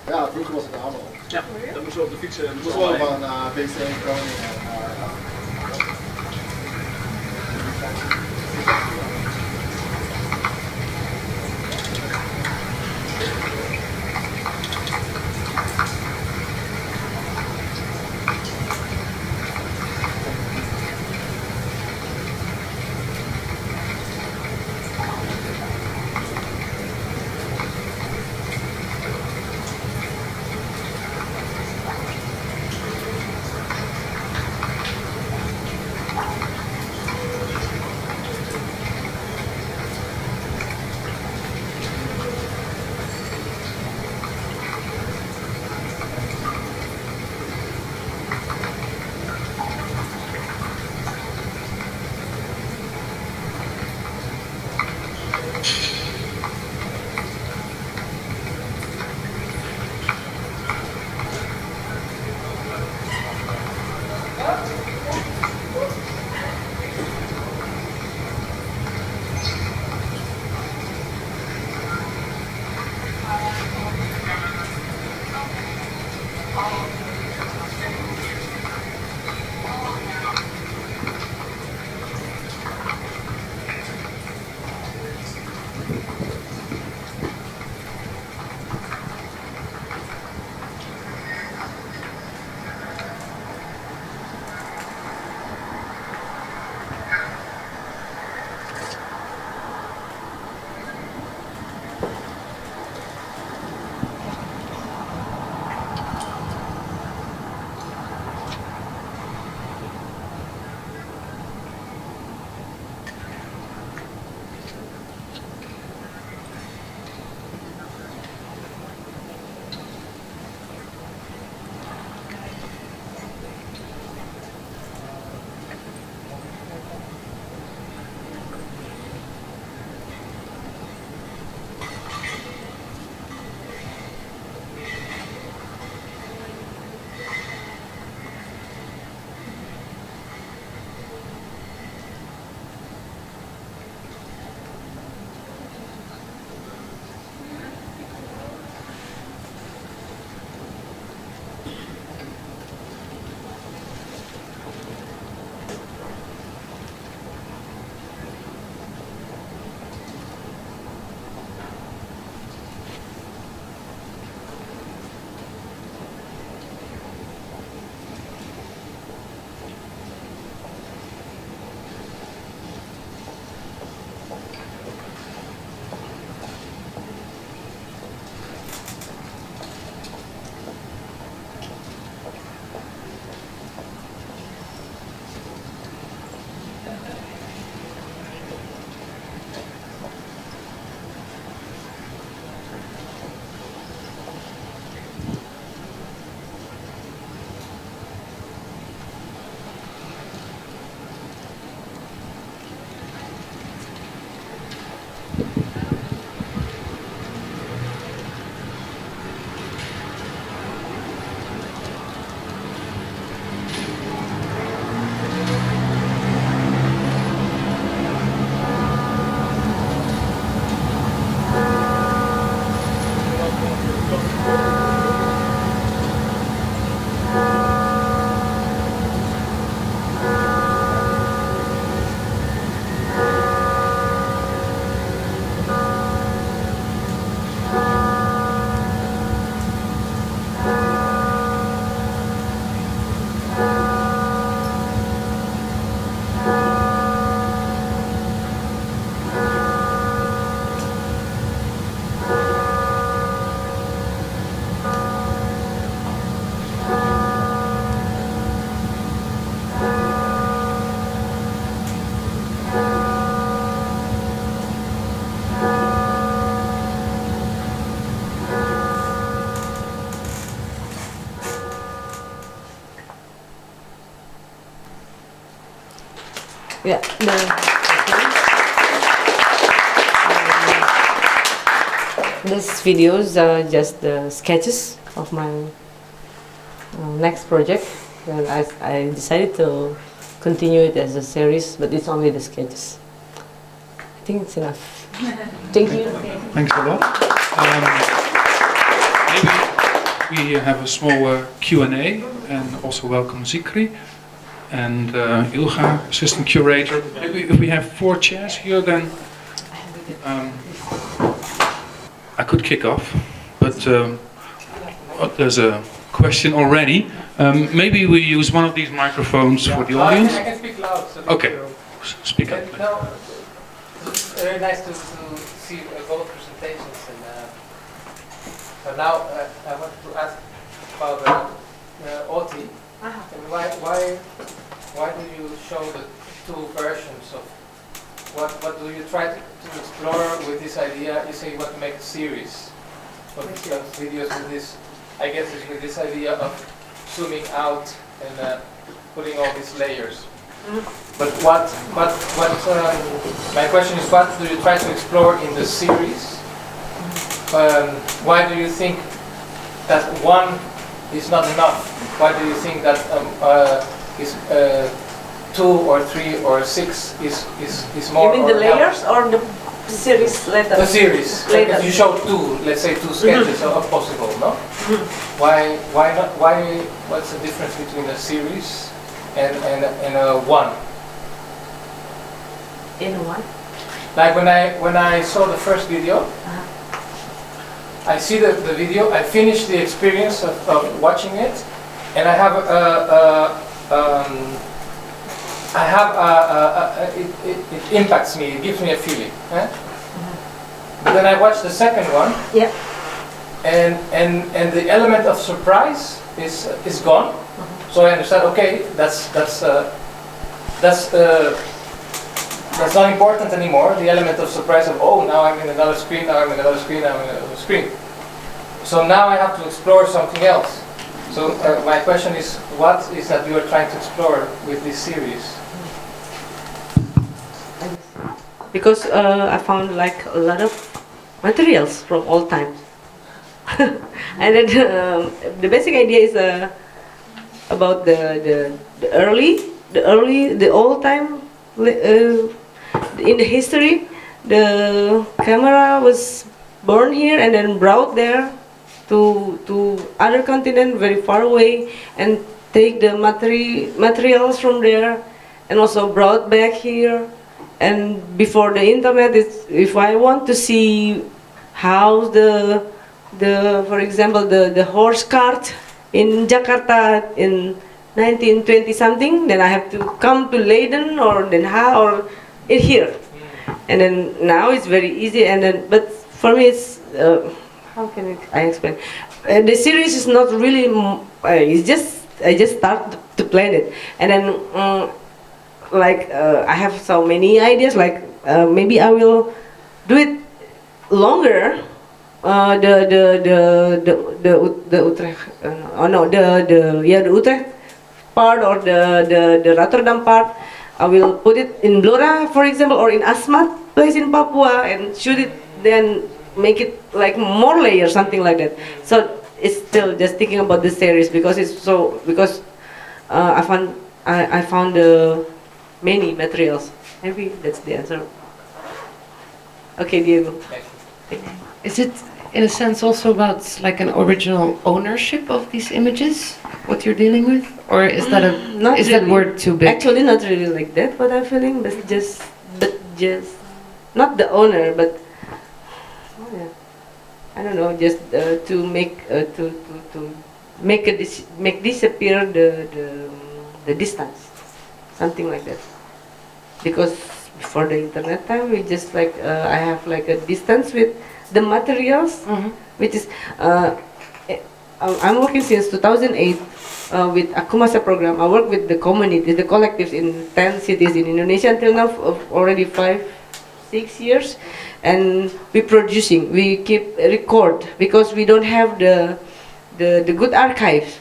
Ja, vroeger was het allemaal. Ja, dat moest we op de fiets. Dat moest wel van BC en Groningen. Yeah, these videos are just the sketches of my next project, and I decided to continue it as a series, but it's only the sketches. I think it's enough. Thank you. Thanks a lot. Maybe we have a small Q&A, and also welcome Zikri and Ilga, assistant curator. Maybe if we have 4 chairs here, then I could kick off, but there's a question already. Maybe we use one of these microphones for the audience. I can speak loud. So okay, speak up. No, it's very nice to see both presentations. And so now I want to ask about Oti. Why do you show the 2 versions of what do you try to explore with this idea? You say you want to make a series of videos with this. I guess it's with this idea of zooming out and putting all these layers. But my question is, what do you try to explore in the series? Why do you think that 1 is not enough? Why do you think that 2 or 3 or 6 is more? You mean the layers or the series later? The series. Later. You show 2, let's say 2 sketches of possible, no? Why not? What's the difference between a series and a one? In one? Like when I saw the first video, I see the video, I finish the experience of watching it, and I have it impacts me, it gives me a feeling. Eh? But then I watch the second one, yeah, and the element of surprise is gone. So I understand. Okay, that's not important anymore. The element of surprise of, oh, now I'm in another screen, now I'm in another screen, now I'm in another screen. So now I have to explore something else. So my question is, what is that you are trying to explore with this series? because I found like a lot of materials from all times. And then the basic idea is about the old time in the history. The camera was born here and then brought there to other continent very far away, and take the materials from there and also brought back here. And before the internet, if I want to see how for example the horse cart in Jakarta in 1920 something, then I have to come to Leiden or Den Haag or here. And then now it's very easy. And then, but for me it's how can I explain? The series is not really. It's just I just start to plan it, and then I have so many ideas. Like maybe I will do it longer. The Utrecht. The Utrecht part or the Rotterdam part. I will put it in Blora, for example, or in Asmat place in Papua, and shoot it. Then make it like more layers, something like that. So it's still just thinking about the series because I found many materials. Maybe that's the answer. Okay, Diego. Is it in a sense also about like an original ownership of these images, what you're dealing with, or is that that word too big? Actually, not really like that. What I'm feeling, but just not the owner, but. I don't know, just to make disappear the distance, something like that. Because before the internet time, we just like I have like a distance with the materials, which is I'm working since 2008 with Akumasa program. I work with the community, the collectives in 10 cities in Indonesia until now, already 5-6 years. And we keep record because we don't have the good archives.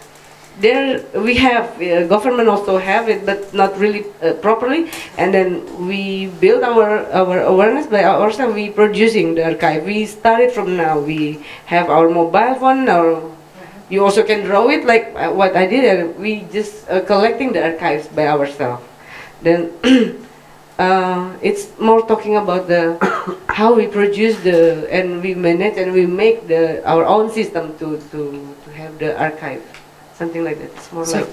There we have government also have it, but not really properly. And then we build our awareness by ourselves. We producing the archive. We started from now. We have our mobile phone. You also can draw it like what I did, and we just collecting the archives by ourselves. Then. It's more talking about how we produce and we manage and we make our own system to have the archive, something like that. It's more like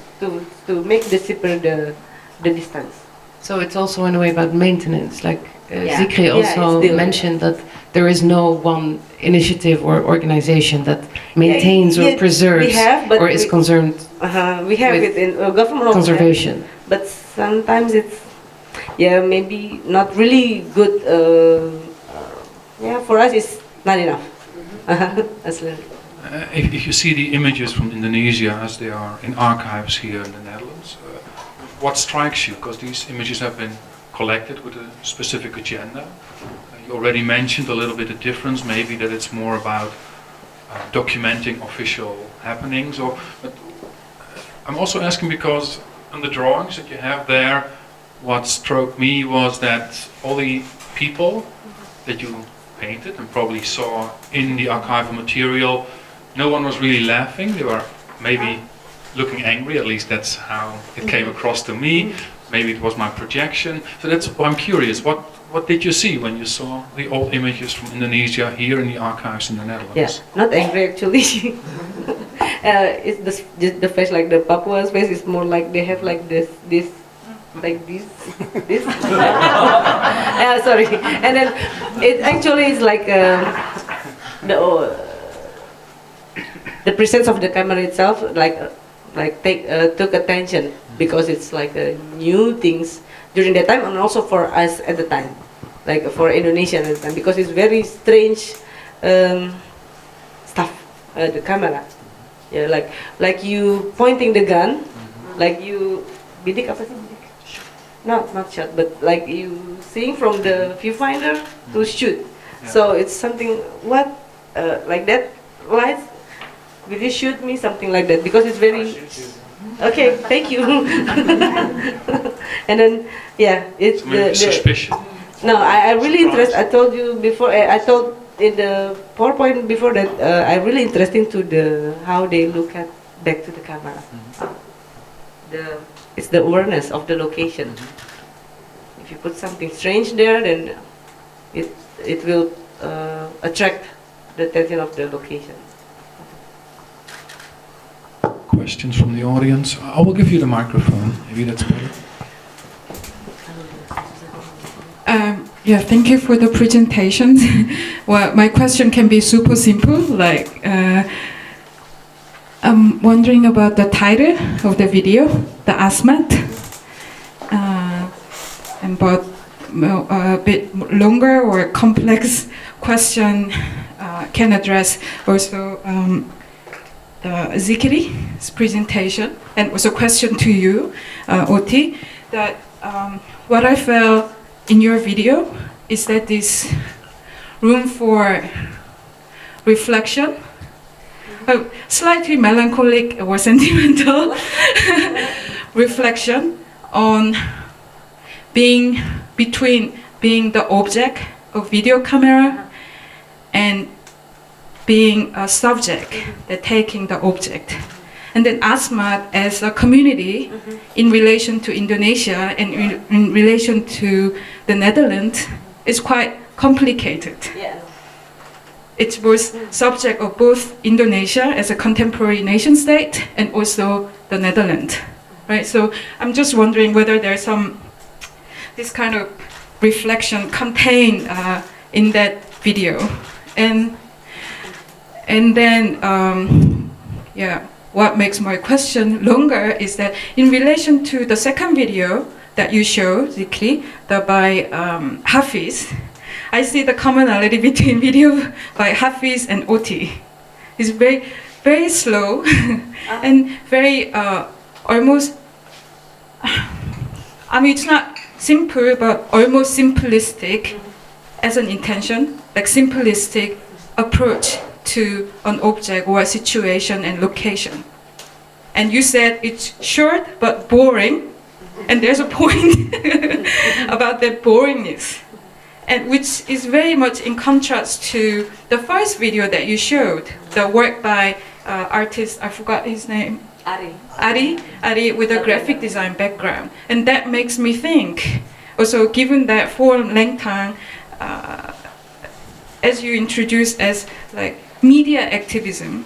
to make disappear the distance. So it's also in a way about maintenance, like Zikri also mentioned that there is no one initiative or organization that maintains or preserves or is concerned. We have it in government conservation, but sometimes it's. Yeah, maybe not really good. For us, it's not enough. If you see the images from Indonesia as they are in archives here in the Netherlands, what strikes you? Because these images have been collected with a specific agenda. You already mentioned a little bit the difference, maybe that it's more about documenting official happenings. But I'm also asking because on the drawings that you have there, what struck me was that all the people that you painted and probably saw in the archival material, no one was really laughing. They were maybe looking angry, at least that's how it came across to me. Maybe it was my projection. So that's why I'm curious, what did you see when you saw the old images from Indonesia here in the archives in the Netherlands? Yes, not angry actually. it's the face like the Papua's face is more like they have like this like this. Yeah, sorry. And then it actually is like the presence of the camera itself took attention because it's like new things during that time and also for us at the time, like for Indonesia at the time, because it's very strange stuff. The camera, yeah, like you pointing the gun, like you bidik apa sih bidik? No, not shot, but like you seeing from the viewfinder to shoot. Yeah. So it's something like that lights. Will you shoot me something like that because it's very okay. Thank you. And then yeah, it's the suspicion. No, I really interested. I told you before. I told in the PowerPoint before that I'm really interested to how they look at back to the camera. It's the awareness of the location. If you put something strange there, then it will attract the attention of the location. Questions from the audience? I will give you the microphone. Maybe that's better. Yeah, thank you for the presentation. Well, my question can be super simple. Like, I'm wondering about the title of the video, the ASMAT, and but a bit longer or complex question can address also the Zikri's presentation, and also question to you, Oti, that what I felt in your video is that this room for reflection, slightly melancholic or sentimental reflection on being between being the object of video camera and being a subject that taking the object. And then ASMAT as a community in relation to Indonesia and in relation to the Netherlands is quite complicated. Yeah. It was subject of both Indonesia as a contemporary nation state and also the Netherlands, right? So I'm just wondering whether there's this kind of reflection contained in that video, and then yeah. What makes my question longer is that in relation to the second video that you showed, Zikri, by Hafiz, I see the commonality between video by Hafiz and Oti. It's very, very slow and very almost, I mean, it's not simple, but almost simplistic as an intention, like simplistic approach to an object or a situation and location. And you said it's short but boring, and there's a point about that boringness, and which is very much in contrast to the first video that you showed, the work by artist, I forgot his name, Ari with a graphic design background. And that makes me think, also given that for Lengtang, as you introduced as like media activism,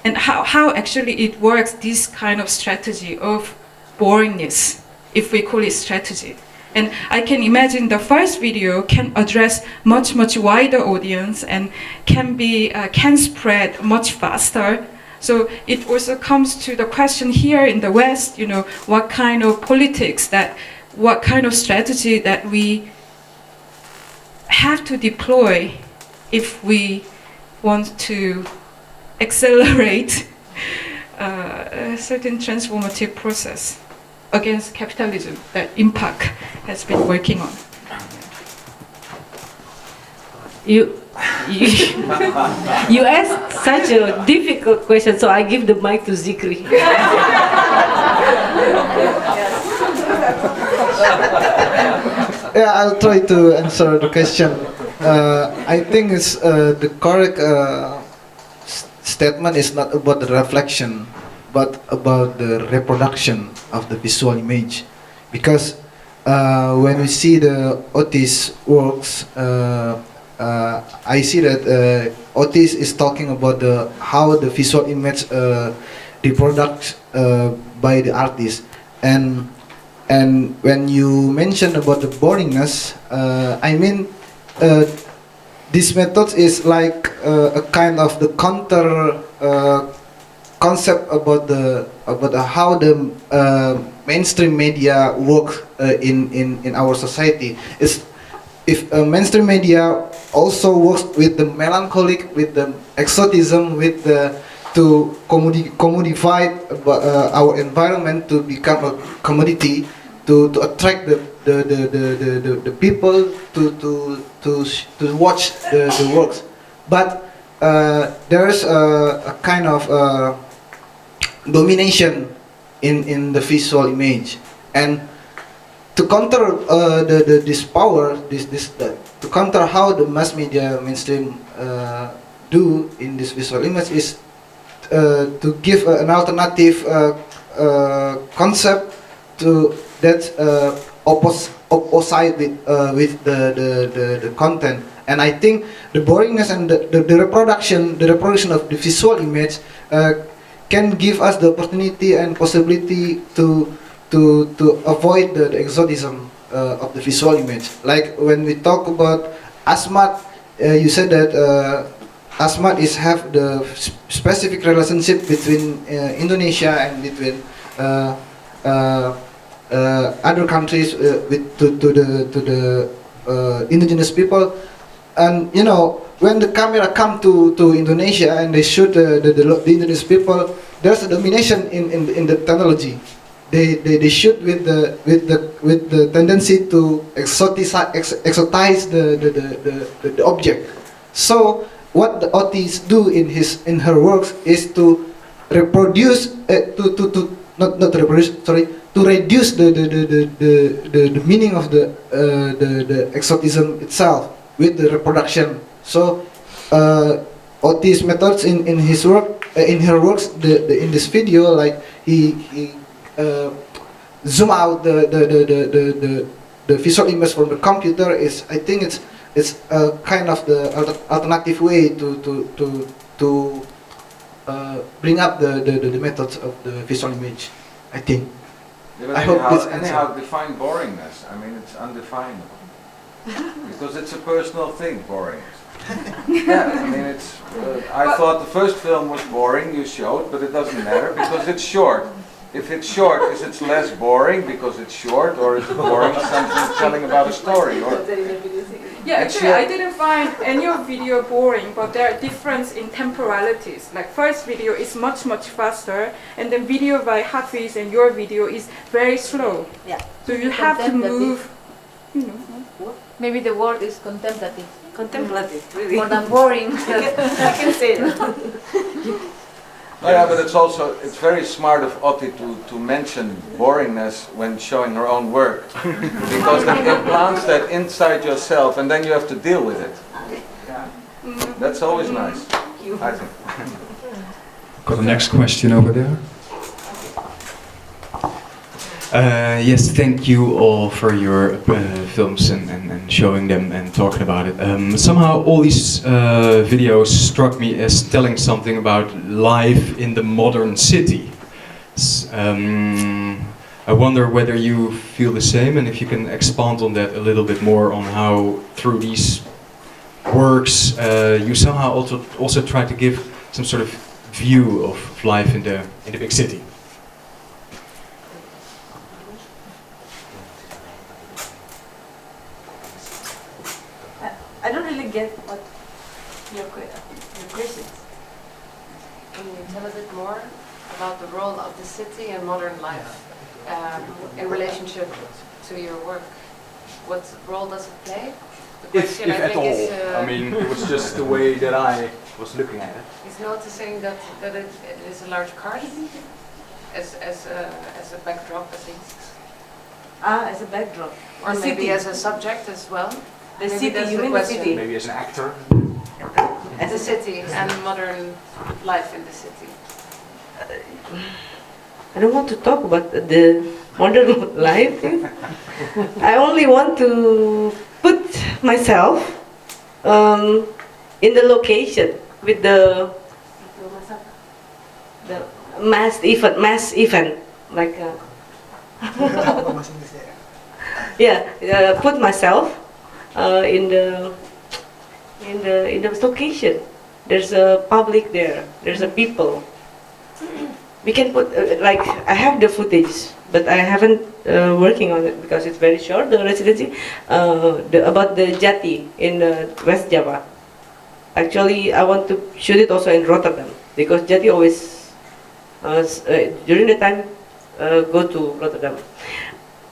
and how actually it works, this kind of strategy of boringness, if we call it strategy. And I can imagine the first video can address much wider audience and can spread much faster. So it also comes to the question here in the West, you know, what kind of politics, what kind of strategy that we have to deploy if we want to accelerate a certain transformative process against capitalism that IMPAKT has been working on. You asked such a difficult question, so I give the mic to Zikri. Yeah, I'll try to answer the question. I think it's the correct statement is not about the reflection, but about the reproduction of the visual image. Because when we see the Otis works, I see that Otis is talking about how the visual image reproduced by the artist, and when you mention about the boringness, I mean this method is like a kind of the counter concept about how the mainstream media works in our society. Is if mainstream media also works with the melancholic, with the exotism, with the to commodify our environment to become a commodity, to attract the people to watch the works. But there is a kind of domination in the visual image, and to counter this power, to counter how the mass media mainstream do in this visual image is to give an alternative concept to that opposite with the content. And I think the boringness and the reproduction of the visual image can give us the opportunity and possibility to avoid the exotism of the visual image. Like when we talk about Asmat, you said that Asmat have the specific relationship between Indonesia and between other countries to the indigenous people. And you know, when the camera come to Indonesia and they shoot the indigenous people, there's a domination in the technology. They shoot with the tendency to exotize the object. So what the Otis do in her works is to reproduce to reduce the meaning of the exotism itself with the reproduction. So Otis methods in his work, in her works, in this video, like he zoom out the visual image from the computer, is, I think it's a kind of the alternative way to bring up the methods of the visual image, I think. Yeah, I hope this anyhow define boringness. I mean, it's undefinable. Because it's a personal thing, boring. Yeah, I mean, it's. I thought the first film was boring, you showed, but it doesn't matter because it's short. If it's short, is it less boring because it's short, or is it boring something telling about a story? Or yeah, actually, I didn't find any of video boring, but there are difference in temporalities. Like first video is much faster, and then video by Hafiz and your video is very slow. Yeah. So you have to move. You know. Maybe the word is contemplative. Contemplative, really. More than boring. I can say that. Oh yeah, but it's very smart of Otti to mention boringness when showing her own work, because it implants that inside yourself, and then you have to deal with it. That's always nice, I think. Got the next question over there. Yes, thank you all for your films and showing them and talking about it. Somehow all these videos struck me as telling something about life in the modern city. I wonder whether you feel the same, and if you can expand on that a little bit more, on how through these works you somehow also try to give some sort of view of life in the big city. I don't really get what your question is. Can you tell a bit more about the role of the city and modern life in relationship to your work? What role does it play? The If question, at all. is, I mean, it was just the way that I was looking at it. is noticing that it is a large part as a backdrop, at least. As a backdrop. Or The maybe city. as a subject as well. The Maybe city, that's you the mean the question. city? Maybe as an actor. As a city and modern life in the city. I don't want to talk about the modern life. I only want to put myself in the location with the mass event, like. Yeah, put myself in the location. There's a public there. There's a people. We can put like I have the footage, but I haven't working on it because it's very short. The residency about the Jati in West Java. Actually, I want to shoot it also in Rotterdam because Jati always during the time go to Rotterdam.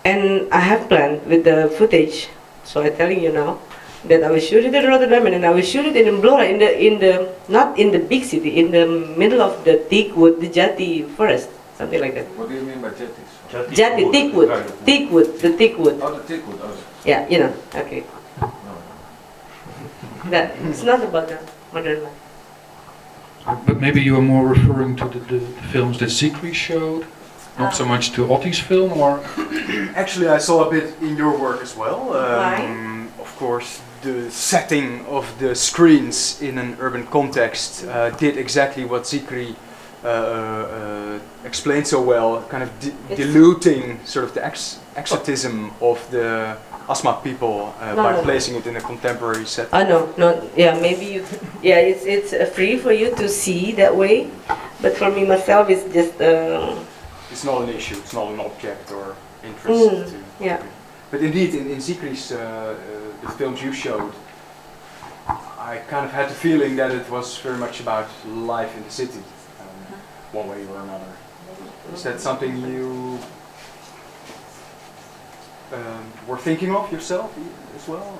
And I have planned with the footage, so I'm telling you now that I will shoot it in Rotterdam and then I will shoot it in Blora, in the not in the big city, in the middle of the teak wood, the Jati forest, something like that. What do you mean by Jatis? Jati, teak wood, the teak wood. Oh, the teak wood. Oh. Yeah, you know. Okay. That it's not about the modern life. But maybe you are more referring to the films that Zikri showed. Not so much to Otti's film, or? Actually, I saw a bit in your work as well. Why? Of course, the setting of the screens in an urban context did exactly what Zikri explained so well, kind of diluting sort of the exotism of the Asmat people by placing it in a contemporary setting. Oh no, yeah, maybe you, yeah, it's free for you to see that way, but for me myself, it's just. It's not an issue. It's not an object or interest. Yeah. But indeed, in Zikri's the films you showed, I kind of had the feeling that it was very much about life in the city, one way or another. Is that something you were thinking of yourself as well?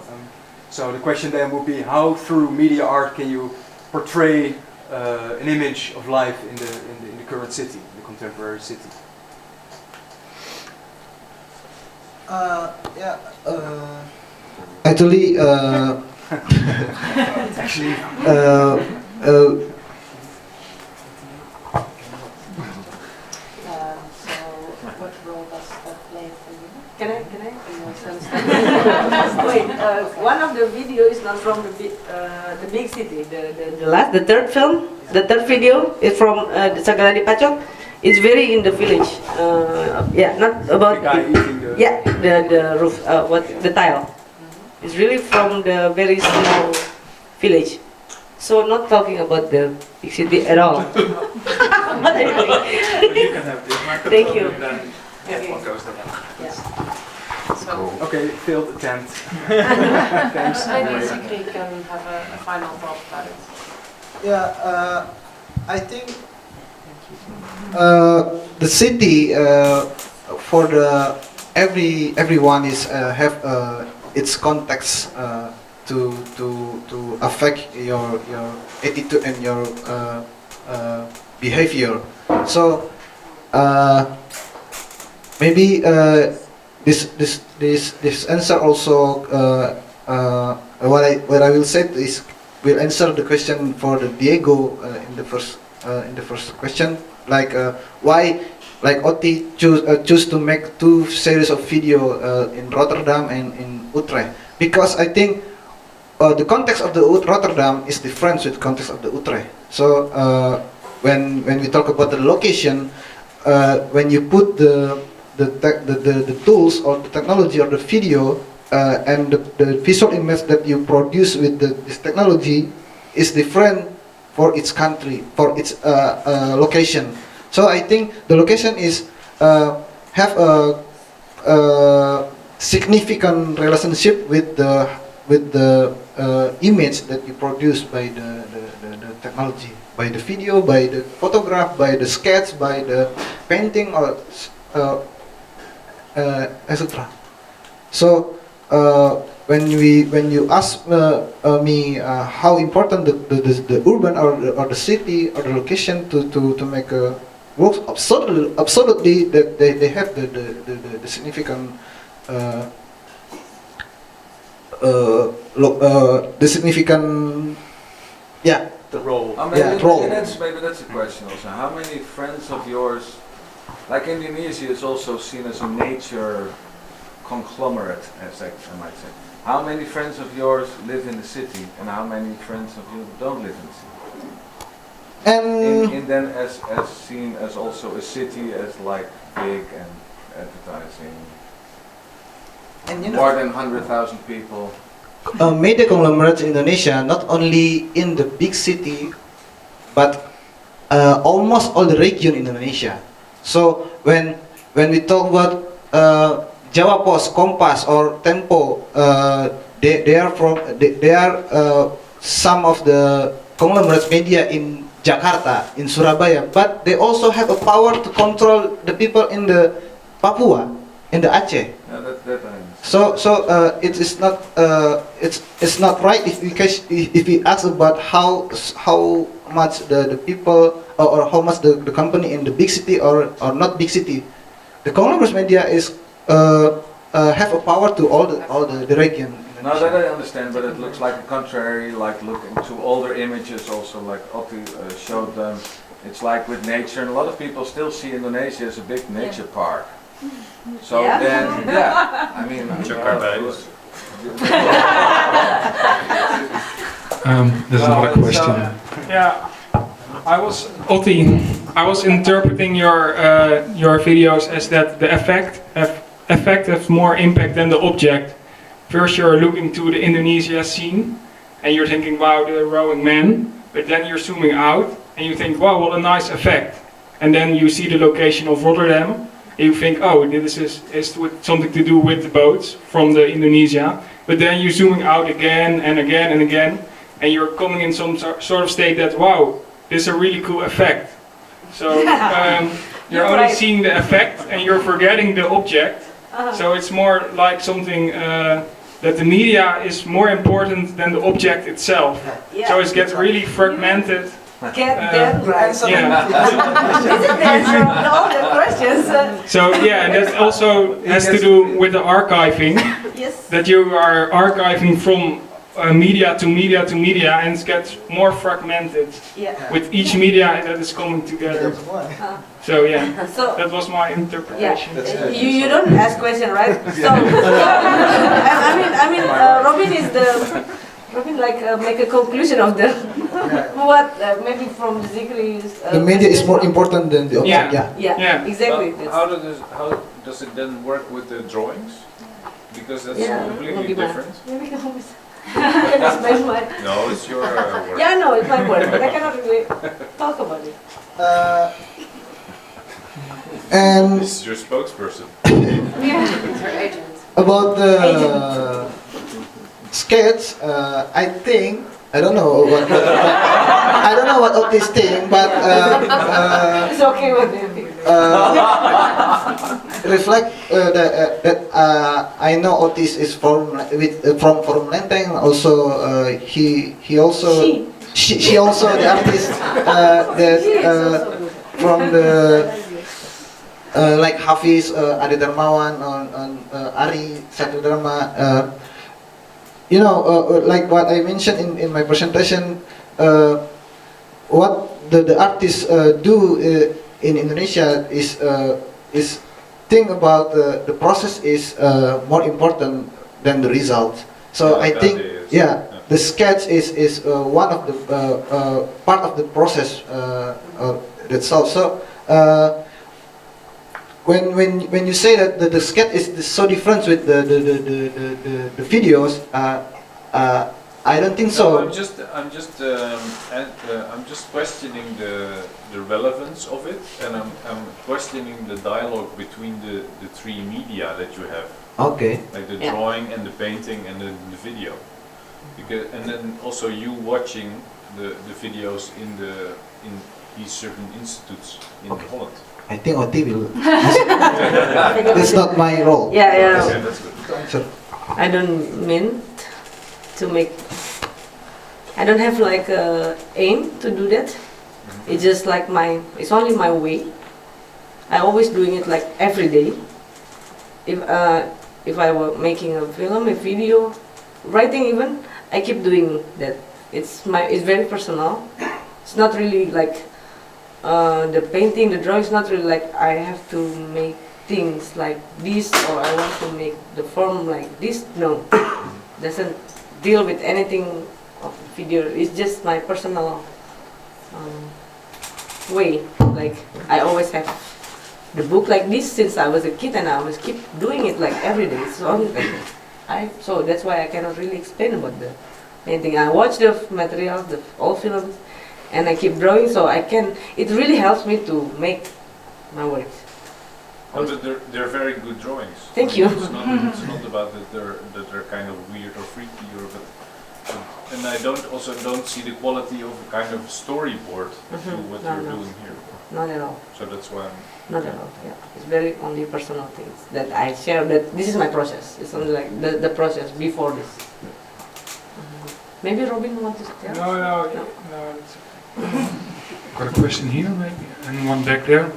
So the question then would be, how through media art can you portray an image of life in the current city, the contemporary city? Actually, What role does that play for you? Can I? Wait, one of the video is not from the big city. The third film, the third video is from the Sagaladi Pacok. It's very in the village. Yeah, not about the roof. The tile. It's really from the very small village. So not talking about the big city at all. But anyway. Thank you. Okay, failed attempt. Thanks. Maybe Zikri can have a final thought about it. Yeah, I think the city for the everyone is have its context to affect your attitude and your behavior. So maybe this answer also what I will say is will answer the question for the Diego in the first question, like why like Otti choose to make two series of video in Rotterdam and in Utrecht, because I think the context of the Rotterdam is different with the context of the Utrecht. So when we talk about the location, when you put the tools or the technology or the video and the visual image that you produce with this technology is different for its country, for its location. So I think the location is have a significant relationship with the image that you produce by the technology, by the video, by the photograph, by the sketch, by the painting, or etc. So when you ask me how important the urban or the city or the location to make a work, absolutely that they have the significant the significant the role. Maybe that's a question also. How many friends of yours, like Indonesia is also seen as a nature conglomerate, as I might say. How many friends of yours live in the city, and how many friends of you don't live in the city? And then as seen as also a city as like big and advertising, and you know, more than 100,000 people. Media conglomerates in Indonesia, not only in the big city, but almost all the region in Indonesia. So when we talk about Jawa Post, Kompas, or Tempo, they are some of the conglomerates media in Jakarta, in Surabaya, but they also have a power to control the people in the Papua, in the Aceh. Yeah, that I understand. So it is not it's not right if we ask about how much the people or how much the company in the big city or not big city. The conglomerate media is have a power to all the region. Now that I understand, but it looks like a contrary, like looking to older images also, like Otti showed them. It's like with nature, and a lot of people still see Indonesia as a big nature park. So then, I mean, Jakarta is. There's another question. Yeah, Otti, I was interpreting your videos as that the effect has more impact than the object. First you're looking to the Indonesia scene and you're thinking, wow, the rowing man, but then you're zooming out and you think, wow, what a nice effect. And then you see the location of Rotterdam and you think, oh, this is something to do with the boats from the Indonesia. But then you're zooming out again and again and again and you're coming in some sort of state that, wow, this is a really cool effect. So you're only seeing the effect and you're forgetting the object. So it's more like something that the media is more important than the object itself. Yeah. So it gets really fragmented. Get that right. Yeah. Isn't that all the questions? So yeah, and that also has to do with the archiving. Yes. That you are archiving from media to media to media, and it gets more fragmented with each media that is coming together. So yeah, so, that was my interpretation. Yeah. You don't ask question, right? So I mean, Robin like make a conclusion of the what maybe from Zikri's. The media is more important than the object. Yeah, exactly. How does it then work with the drawings? Because that's completely different. I can explain my. No, it's your work. Yeah, no, it's my work, but I cannot really talk about it. And this is your spokesperson. About the sketch, I think I don't know what Otis think, but it's okay with him. Reflect that I know Otis is from Lenteng. Also, she also the artist that from the like Hafiz, Adi Darmawan, on Ari Satu Dharma. You know, like what I mentioned in my presentation, what the artists do in Indonesia is think about the process is more important than the result. So I think the sketch is one of the part of the process itself. So when you say that the sketch is so different with the videos, I don't think so. No, I'm just questioning the relevance of it, and I'm questioning the dialogue between the three media that you have. Okay. Like the drawing and the painting and the video, and then also you watching the videos in these certain institutes in Holland. I think Oti will. That's not my role. Yeah. Okay, that's good. Sure. I don't mean to make. I don't have like a aim to do that. It's just like it's only my way. I always doing it like every day. If I were making a film, a video, writing even, I keep doing that. It's very personal. It's not really like the painting, the drawing is not really like I have to make things like this, or I want to make the form like this. No, doesn't deal with anything of video. It's just my personal way. Like I always have the book like this since I was a kid, and I always keep doing it like every day. So so that's why I cannot really explain about the painting. I watch the materials, the old films, and I keep drawing. So I can. It really helps me to make my work. Oh, but they're very good drawings. Thank you. It's not about that they're kind of weird or freaky and I don't see the quality of a kind of storyboard to what you're doing here. Not at all. So that's why not at all. Yeah, it's very only personal things that I share. That this is my process. It's only like the process before this. Maybe Robin wants to tell. No. It's Got a question here, maybe, and one back there.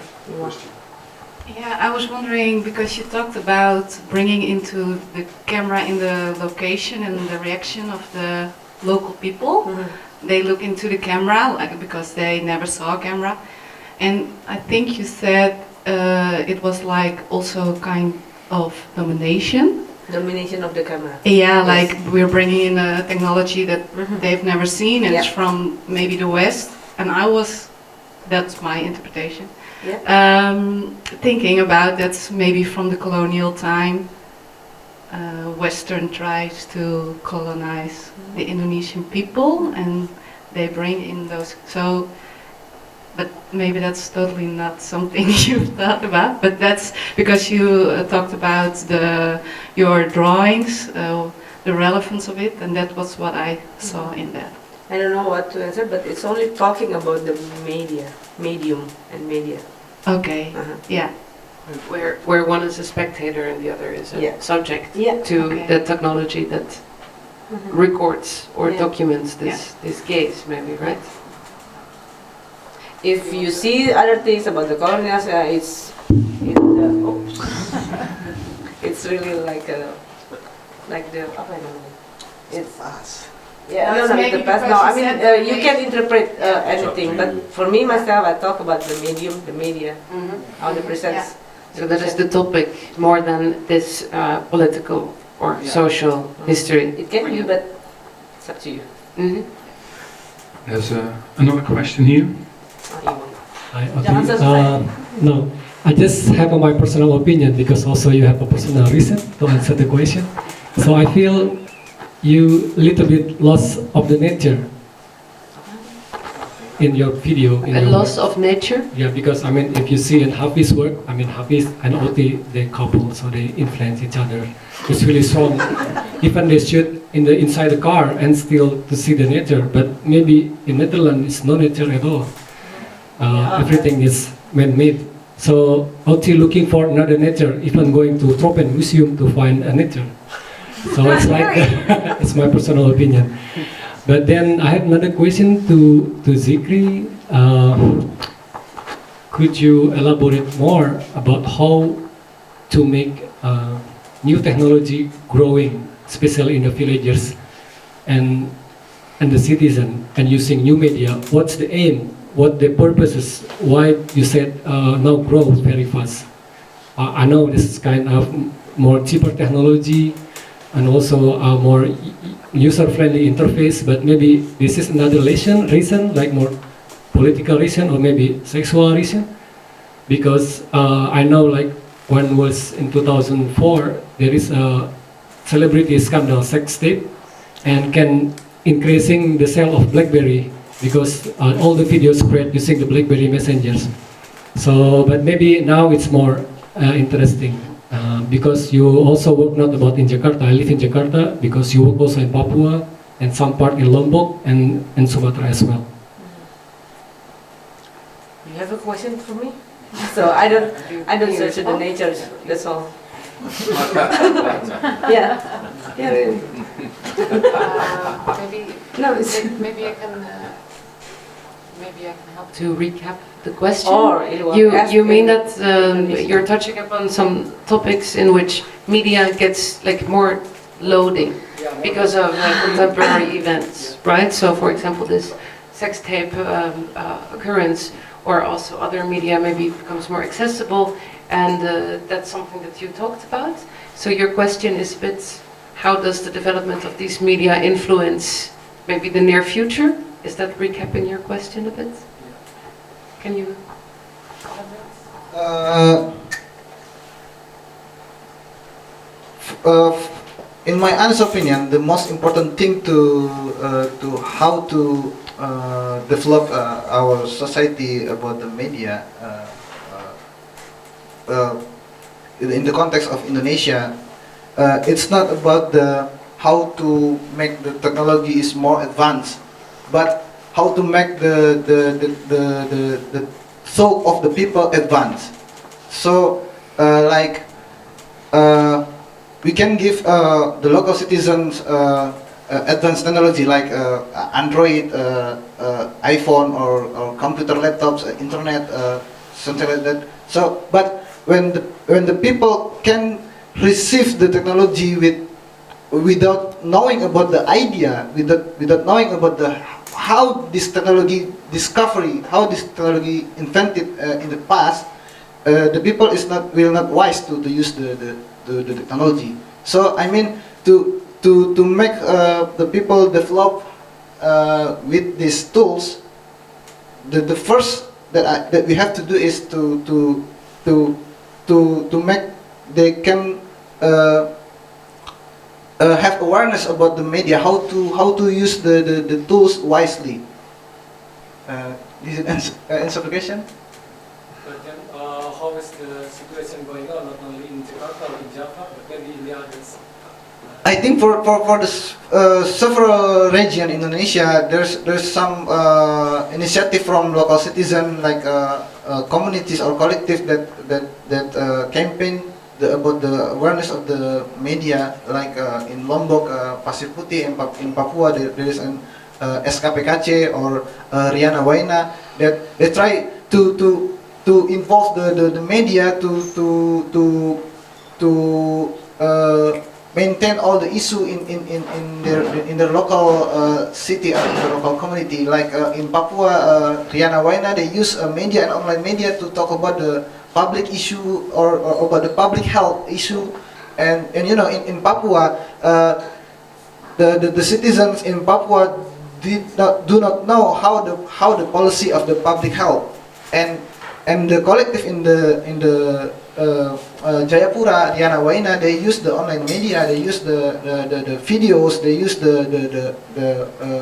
Yeah, I was wondering, because you talked about bringing into the camera in the location and the reaction of the local people. They look into the camera because they never saw a camera. And I think you said it was like also kind of domination. Domination of the camera. Yeah, like we're bringing in a technology that they've never seen, and it's from maybe the West. And that's my interpretation. Thinking about that's maybe from the colonial time, Western tries to colonize the Indonesian people, and they bring in those. So, but maybe that's totally not something you've thought about. But that's because you talked about your drawings, the relevance of it, and that was what I saw in that. I don't know what to answer, but it's only talking about the medium and media. Okay. Yeah. Where one is a spectator and the other is a subject to the technology that records or documents this gaze, maybe, right? If you see other things about the colonials, it's really like the it's us. Yeah, no, it's the past. No, I mean you can interpret anything, but for me myself, I talk about the medium, the media, how it presents. So that is the topic more than this political or social history. It can be, but it's up to you. There's another question here. Hi, no, I just have my personal opinion because also you have a personal reason to answer the question. So I feel you little bit loss of the nature in your video. A loss of nature? Yeah, because I mean, if you see in Hafiz work, I mean Hafiz and Oti, they couple, so they influence each other. It's really strong. Even they shoot inside the car and still to see the nature, but maybe in Netherlands it's no nature at all. Everything is man-made. So Oti looking for another nature, even going to Tropen Museum to find a nature. So it's like it's my personal opinion. But then I have another question to Zikri. Could you elaborate more about how to make new technology growing, especially in the villagers and the citizen, and using new media? What's the aim? What the purposes? Why you said now growth very fast? I know this is kind of more cheaper technology and also a more user-friendly interface, but maybe this is another reason, like more political reason or maybe sexual reason, because I know like when was in 2004 there is a celebrity scandal sex tape and can increasing the sale of BlackBerry because all the videos spread using the BlackBerry messengers. So, but maybe now it's more interesting. Because you also work not about in Jakarta. I live in Jakarta because you work also in Papua and some part in Lombok and Sumatra as well. You have a question for me? So I don't search the nature. That's all. Yeah. Really. Maybe I can help to recap the question. Or you mean that you're touching upon some topics in which media gets like more loading because of contemporary events, right? So, for example, this sex tape occurrence, or also other media maybe becomes more accessible, and that's something that you talked about. So your question is a bit, how does the development of these media influence maybe the near future? Is that recapping your question a bit? Can you in my honest opinion, the most important thing to how to develop our society about the media in the context of Indonesia, it's not about the how to make the technology is more advanced, but how to make the thought of the people advanced. So like we can give the local citizens advanced technology like Android, iPhone, or computer laptops, internet, something like that. So, but when the people can receive the technology without knowing about the idea, without knowing about the how this technology discovery, how this technology invented in the past, the people will not wise to use the technology. So I mean to make the people develop with these tools, the first that we have to do is to make they can have awareness about the media, how to use the tools wisely. This is answer the question. How is the situation going on, not only in Jakarta or in Java, but maybe in the others? I think for the several region in Indonesia, there's some initiative from local citizens, like communities or collectives that campaign about the awareness of the media, like in Lombok, Pasir Putih, in Papua, there is an SKPKC or Riana Waina that they try to involve the media to maintain all the issue in their local city or in the local community. Like in Papua, Riana Waina, they use media and online media to talk about the public issue or about the public health issue, and you know in Papua, the citizens in Papua do not know how the policy of the public health, and the collective in the Jayapura, Riana Waina, they use the online media, they use the videos, they use the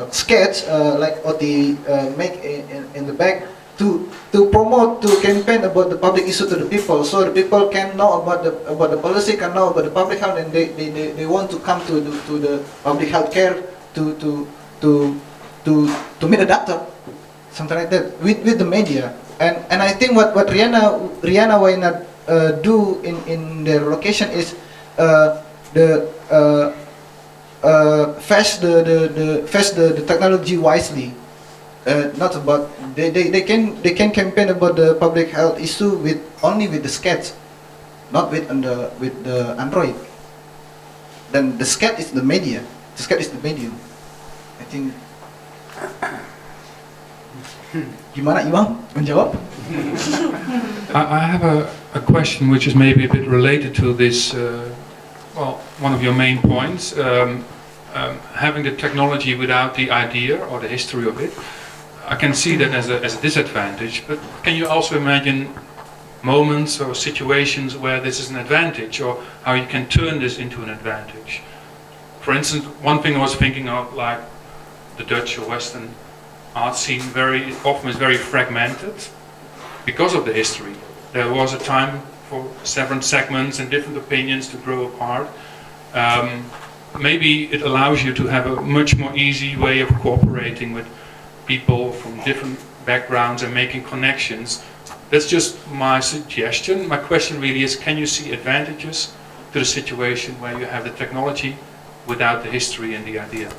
sketch like Oti make in the back to promote, to campaign about the public issue to the people, so the people can know about the policy, can know about the public health, and they want to come to the public health care to meet a doctor, something like that with the media. And I think what Riana Waina do in their location is fetch the technology wisely. Not about they can campaign about the public health issue only with the sketch, not with the Android. Then the sketch is the media. The sketch is the medium. I think. Gimana Iwang menjawab? I have a question which is maybe a bit related to this. Well, one of your main points, having the technology without the idea or the history of it. I can see that as a disadvantage, but can you also imagine moments or situations where this is an advantage, or how you can turn this into an advantage? For instance, one thing I was thinking of, like the Dutch or Western art scene very often is very fragmented because of the history. There was a time for several segments and different opinions to grow apart. Maybe it allows you to have a much more easy way of cooperating with people from different backgrounds and making connections. That's just my suggestion. My question really is, can you see advantages to the situation where you have the technology without the history and the idea?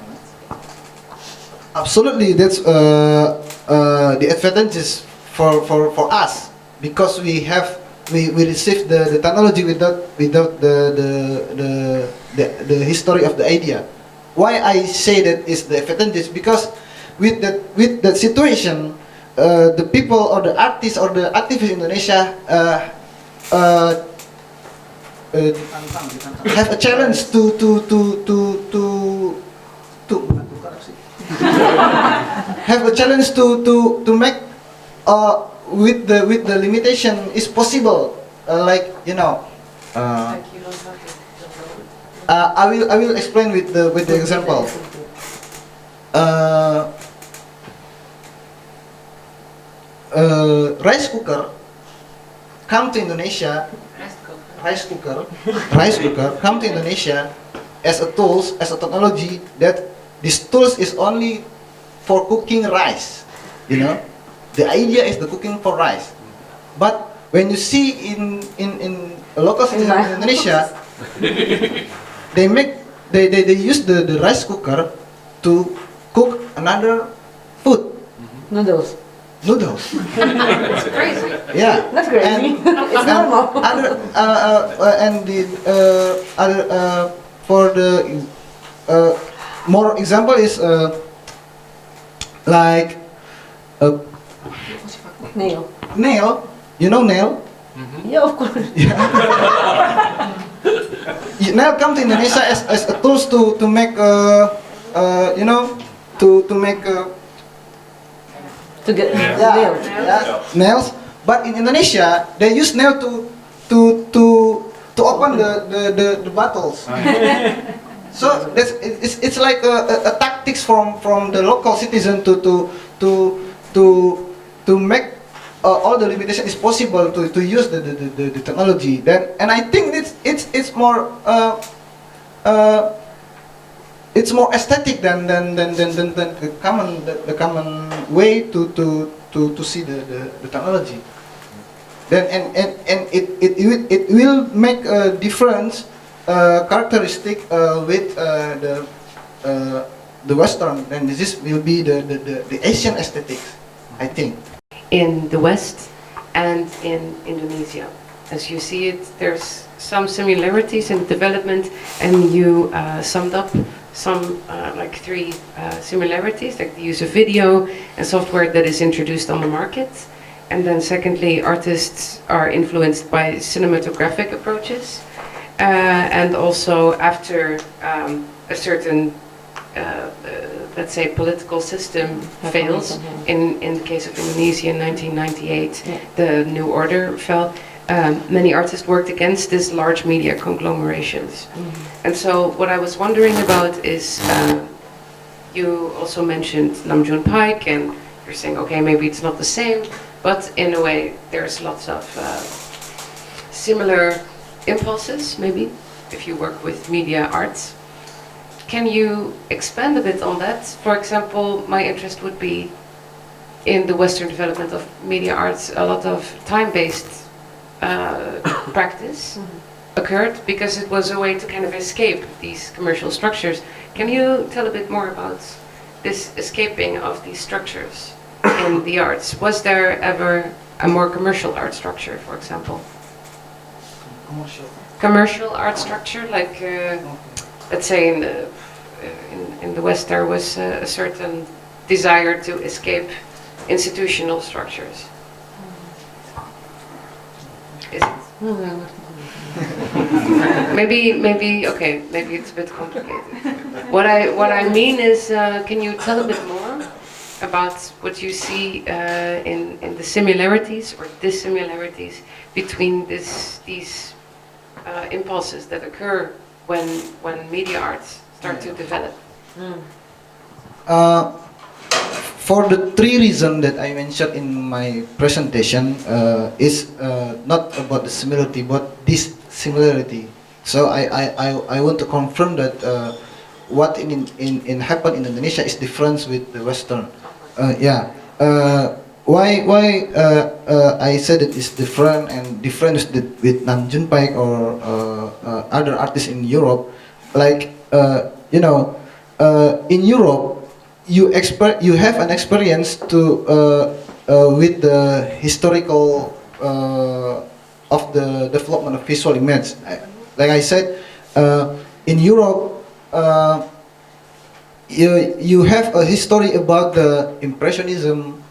Absolutely, that's the advantages for us, because we receive the technology without the history of the idea. Why I say that is the advantage, because with that situation, the people or the artists or the activists in Indonesia have a challenge to have a challenge to make with the limitation is possible, like you know. I will explain with the example. Rice cooker come to Indonesia. Rice cooker come to Indonesia as a tools, as a technology that this tools is only for cooking rice. You know, the idea is the cooking for rice. But when you see in a local city in Indonesia, they use the rice cooker to cook another food. Noodles. It's crazy. Yeah. That's crazy. It's normal. And the other for the more example is like Nail. Nail. You know nail? Yeah, of course. Nail come to Indonesia as a tools to make you know to make to get nails. But in Indonesia, they use nail to open the bottles. So it's like a tactics from the local citizen to make all the limitation is possible to use the technology. And I think it's more aesthetic than the common way to see the technology. Then and it will make a difference characteristic with the Western, and this will be the Asian aesthetics, I think. In the West and in Indonesia, as you see it, there's some similarities in development, and you summed up some like 3 similarities, like the use of video and software that is introduced on the market. And then secondly, artists are influenced by cinematographic approaches. And also after a certain, let's say, political system fails, in the case of Indonesia in 1998, the New Order fell, many artists worked against these large media conglomerations. And so what I was wondering about is, you also mentioned Namjoon Paik, and you're saying, okay, maybe it's not the same, but in a way there's lots of similar impulses, maybe, if you work with media arts. Can you expand a bit on that? For example, my interest would be in the Western development of media arts. A lot of time-based practice occurred because it was a way to kind of escape these commercial structures. Can you tell a bit more about this escaping of these structures in the arts? Was there ever a more commercial art structure, for example? Commercial art structure, like let's say in the West there was a certain desire to escape institutional structures. Is it? maybe okay, maybe it's a bit complicated. What I mean is, can you tell a bit more about what you see in the similarities or dissimilarities between these impulses that occur when media arts start to develop? For the 3 reasons that I mentioned in my presentation, is not about the similarity but dissimilarity. So I want to confirm that what in happen in Indonesia is different with the Western. Why I said it is different and different with Namjoon Paik or other artists in Europe, like you know, in Europe you have an experience to with the historical of the development of visual image. Like I said, in Europe you have a history about the Impressionism,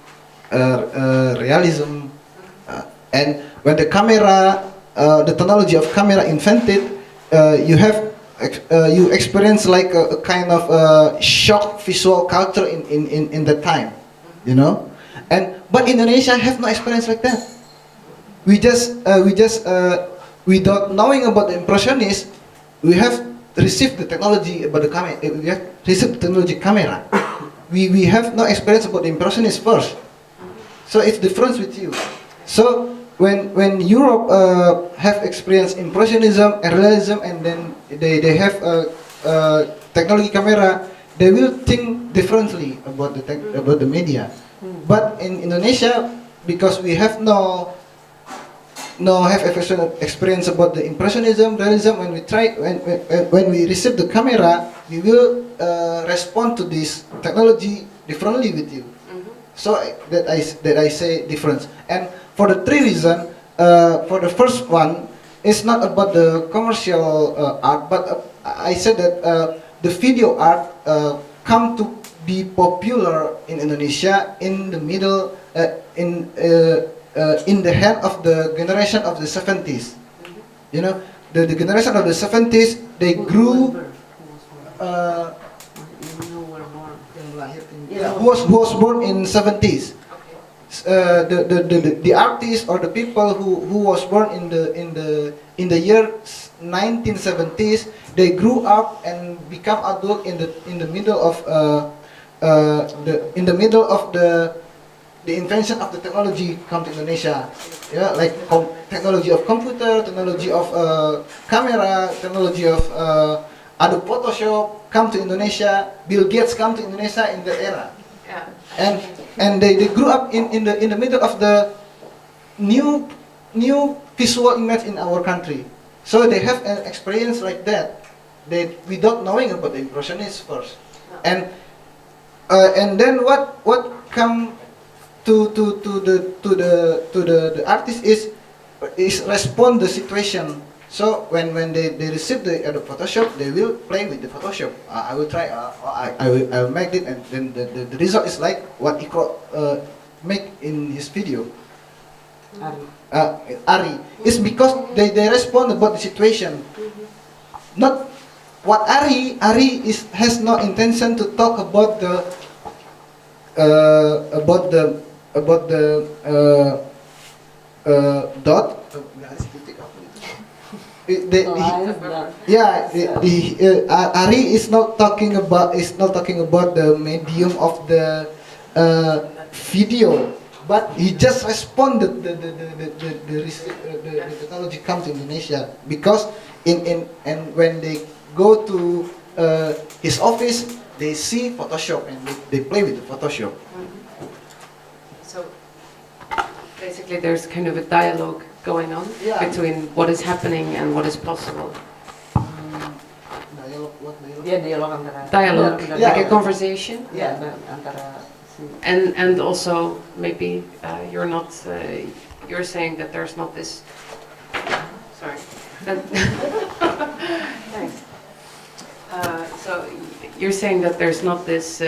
realism, and when the camera the technology of camera invented, you experience like a kind of shock visual culture in the time, you know. But Indonesia have no experience like that. Without knowing about the impressionists, we have received the technology about the camera. We have received the technology camera. We have no experience about the impressionists first. So it's different with you. So when Europe have experienced impressionism and realism, and then they have technology camera, they will think differently about the media. But in Indonesia, because we have no experience about the impressionism, realism, when we receive the camera, we will respond to this technology differently with you. So that I say difference. And for the three reasons, for the first one, it's not about the commercial art, but I said that the video art come to be popular in Indonesia in the middle, in the hand of the generation of the 70s. You know, the generation of the 70s, they grew. Who was born in 70s. The artists or the people who was born in the year 1970s, they grew up and become adult in the middle of the invention of the technology come to Indonesia. Yeah, like technology of computer, technology of camera, technology of Adobe Photoshop come to Indonesia. Bill Gates come to Indonesia in that era. Yeah. And they grew up in the middle of the new visual image in our country. So they have an experience like that. They without knowing about the impressionists first. And then what come to the artist is respond the situation. So when they receive the Photoshop, they will play with the Photoshop. I will try. I will make it, and then the result is like what Ikro make in his video. Ari. It's because they respond about the situation. Not what Ari has no intention to talk about the dot. Ari is not talking about the medium of the video, but he just responded the technology comes to Indonesia because and when they go to his office, they see Photoshop and they play with the Photoshop. So basically, there's kind of a dialogue going on between what is happening and what is possible. Dialogue, like a conversation. And also maybe you're saying that there's not this. Sorry. Thanks. So you're saying that there's not this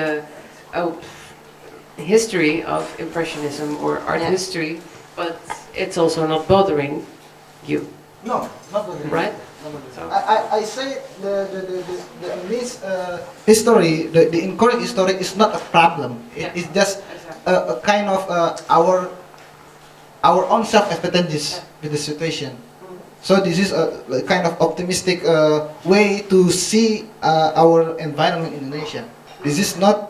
history of impressionism or art history, but it's also not bothering you. No, not bothering. Right? So I say the history, the incorrect history is not a problem. It's just a kind of our own self-advantage with the situation. So this is a kind of optimistic way to see our environment in Indonesia. This is not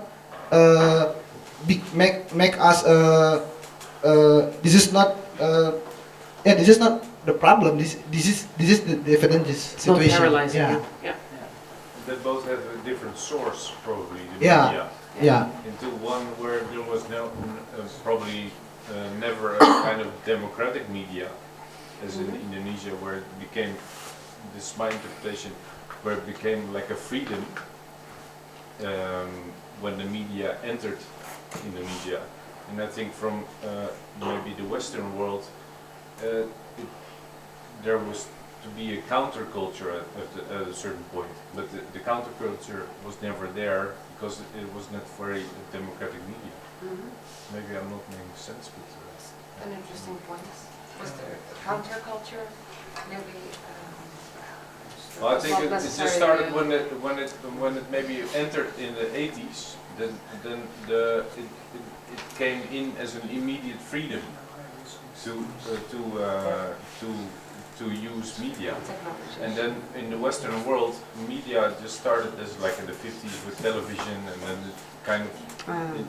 make us. This is not. This is not the problem. This is the advantage situation. Paralyzing. Yeah. They both have a different source, probably. The media. Into one where there was probably never a kind of democratic media, as in Indonesia, where it became, this is my interpretation, where it became like a freedom when the media entered Indonesia. And I think from maybe the Western world, there was to be a counterculture at a certain point, but the counterculture was never there because it was not very democratic media. Maybe I'm not making sense, but an interesting point. Was there a counterculture? Maybe. Well, I think it just started when it maybe entered in the 80s. Then it came in as an immediate freedom to use media. And then in the Western world, media just started as like in the 50s with television, and then it kind of it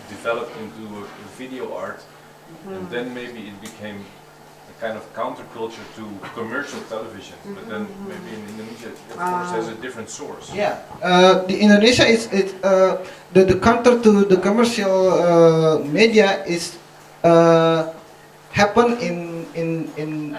developed into a video art, and then maybe it became a kind of counterculture to commercial television. But then maybe in Indonesia, of course, has a different source. Yeah, the Indonesia is the counter to the commercial media is happen in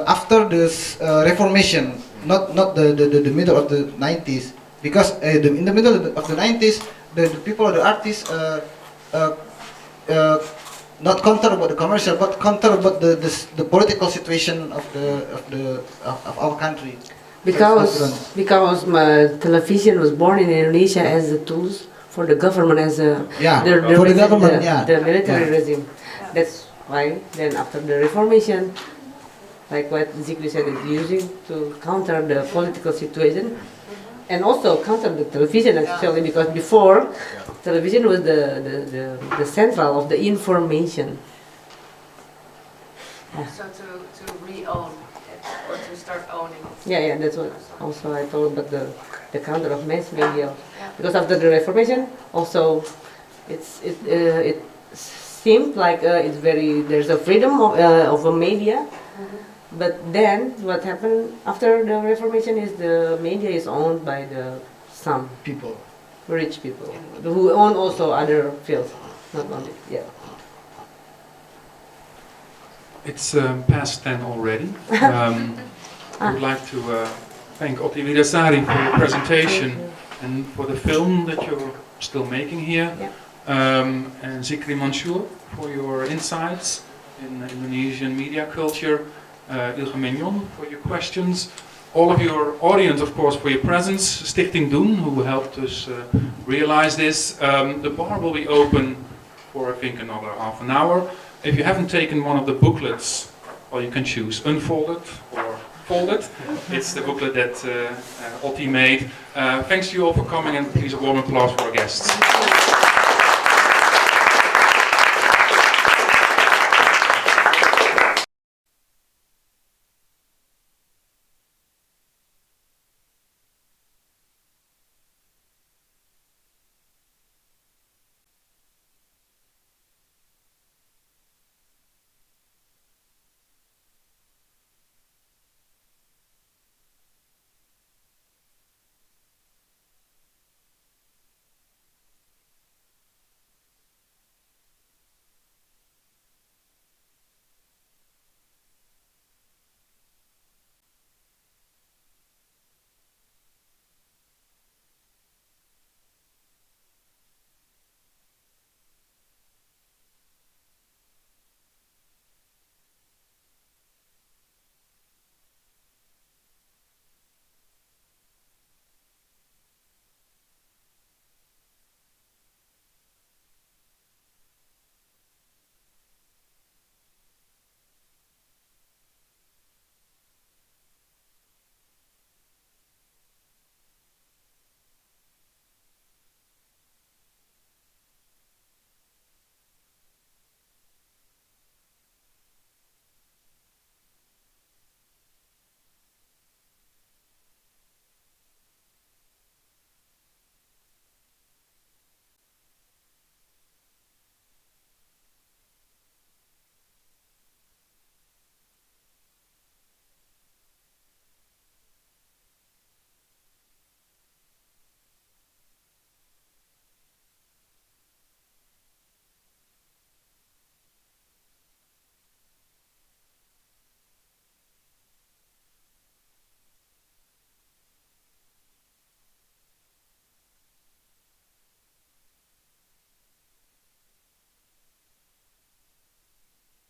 after this Reformation, not the middle of the 90s, because in the middle of the 90s, the people, the artists, not counter about the commercial, but counter about the political situation of our country. Because television was born in Indonesia as a tools for the government, as a for the government, the military regime. That's why then after the Reformation, like what Zikri said, is using to counter the political situation, and also counter the television actually, because before television was the central of the information. So to re-own it, or to start owning it. Yeah, that's what also I told about the counter of mass media, because after the Reformation also it seemed like there's a freedom of a media. But then what happened after the Reformation is the media is owned by some people, rich people, who own also other fields, not only, It's past 10 already. I would like to thank Otti Widasari for your presentation and for the film that you're still making here. And Zikri Mansour for your insights in Indonesian media culture. Ilge Mignon for your questions. All of your audience, of course, for your presence. Stichting Doen, who helped us realize this. The bar will be open for I think another half an hour. If you haven't taken one of the booklets, well, you can choose unfolded or folded. It's the booklet that Otti made. Thanks to you all for coming, and please a warm applause for our guests.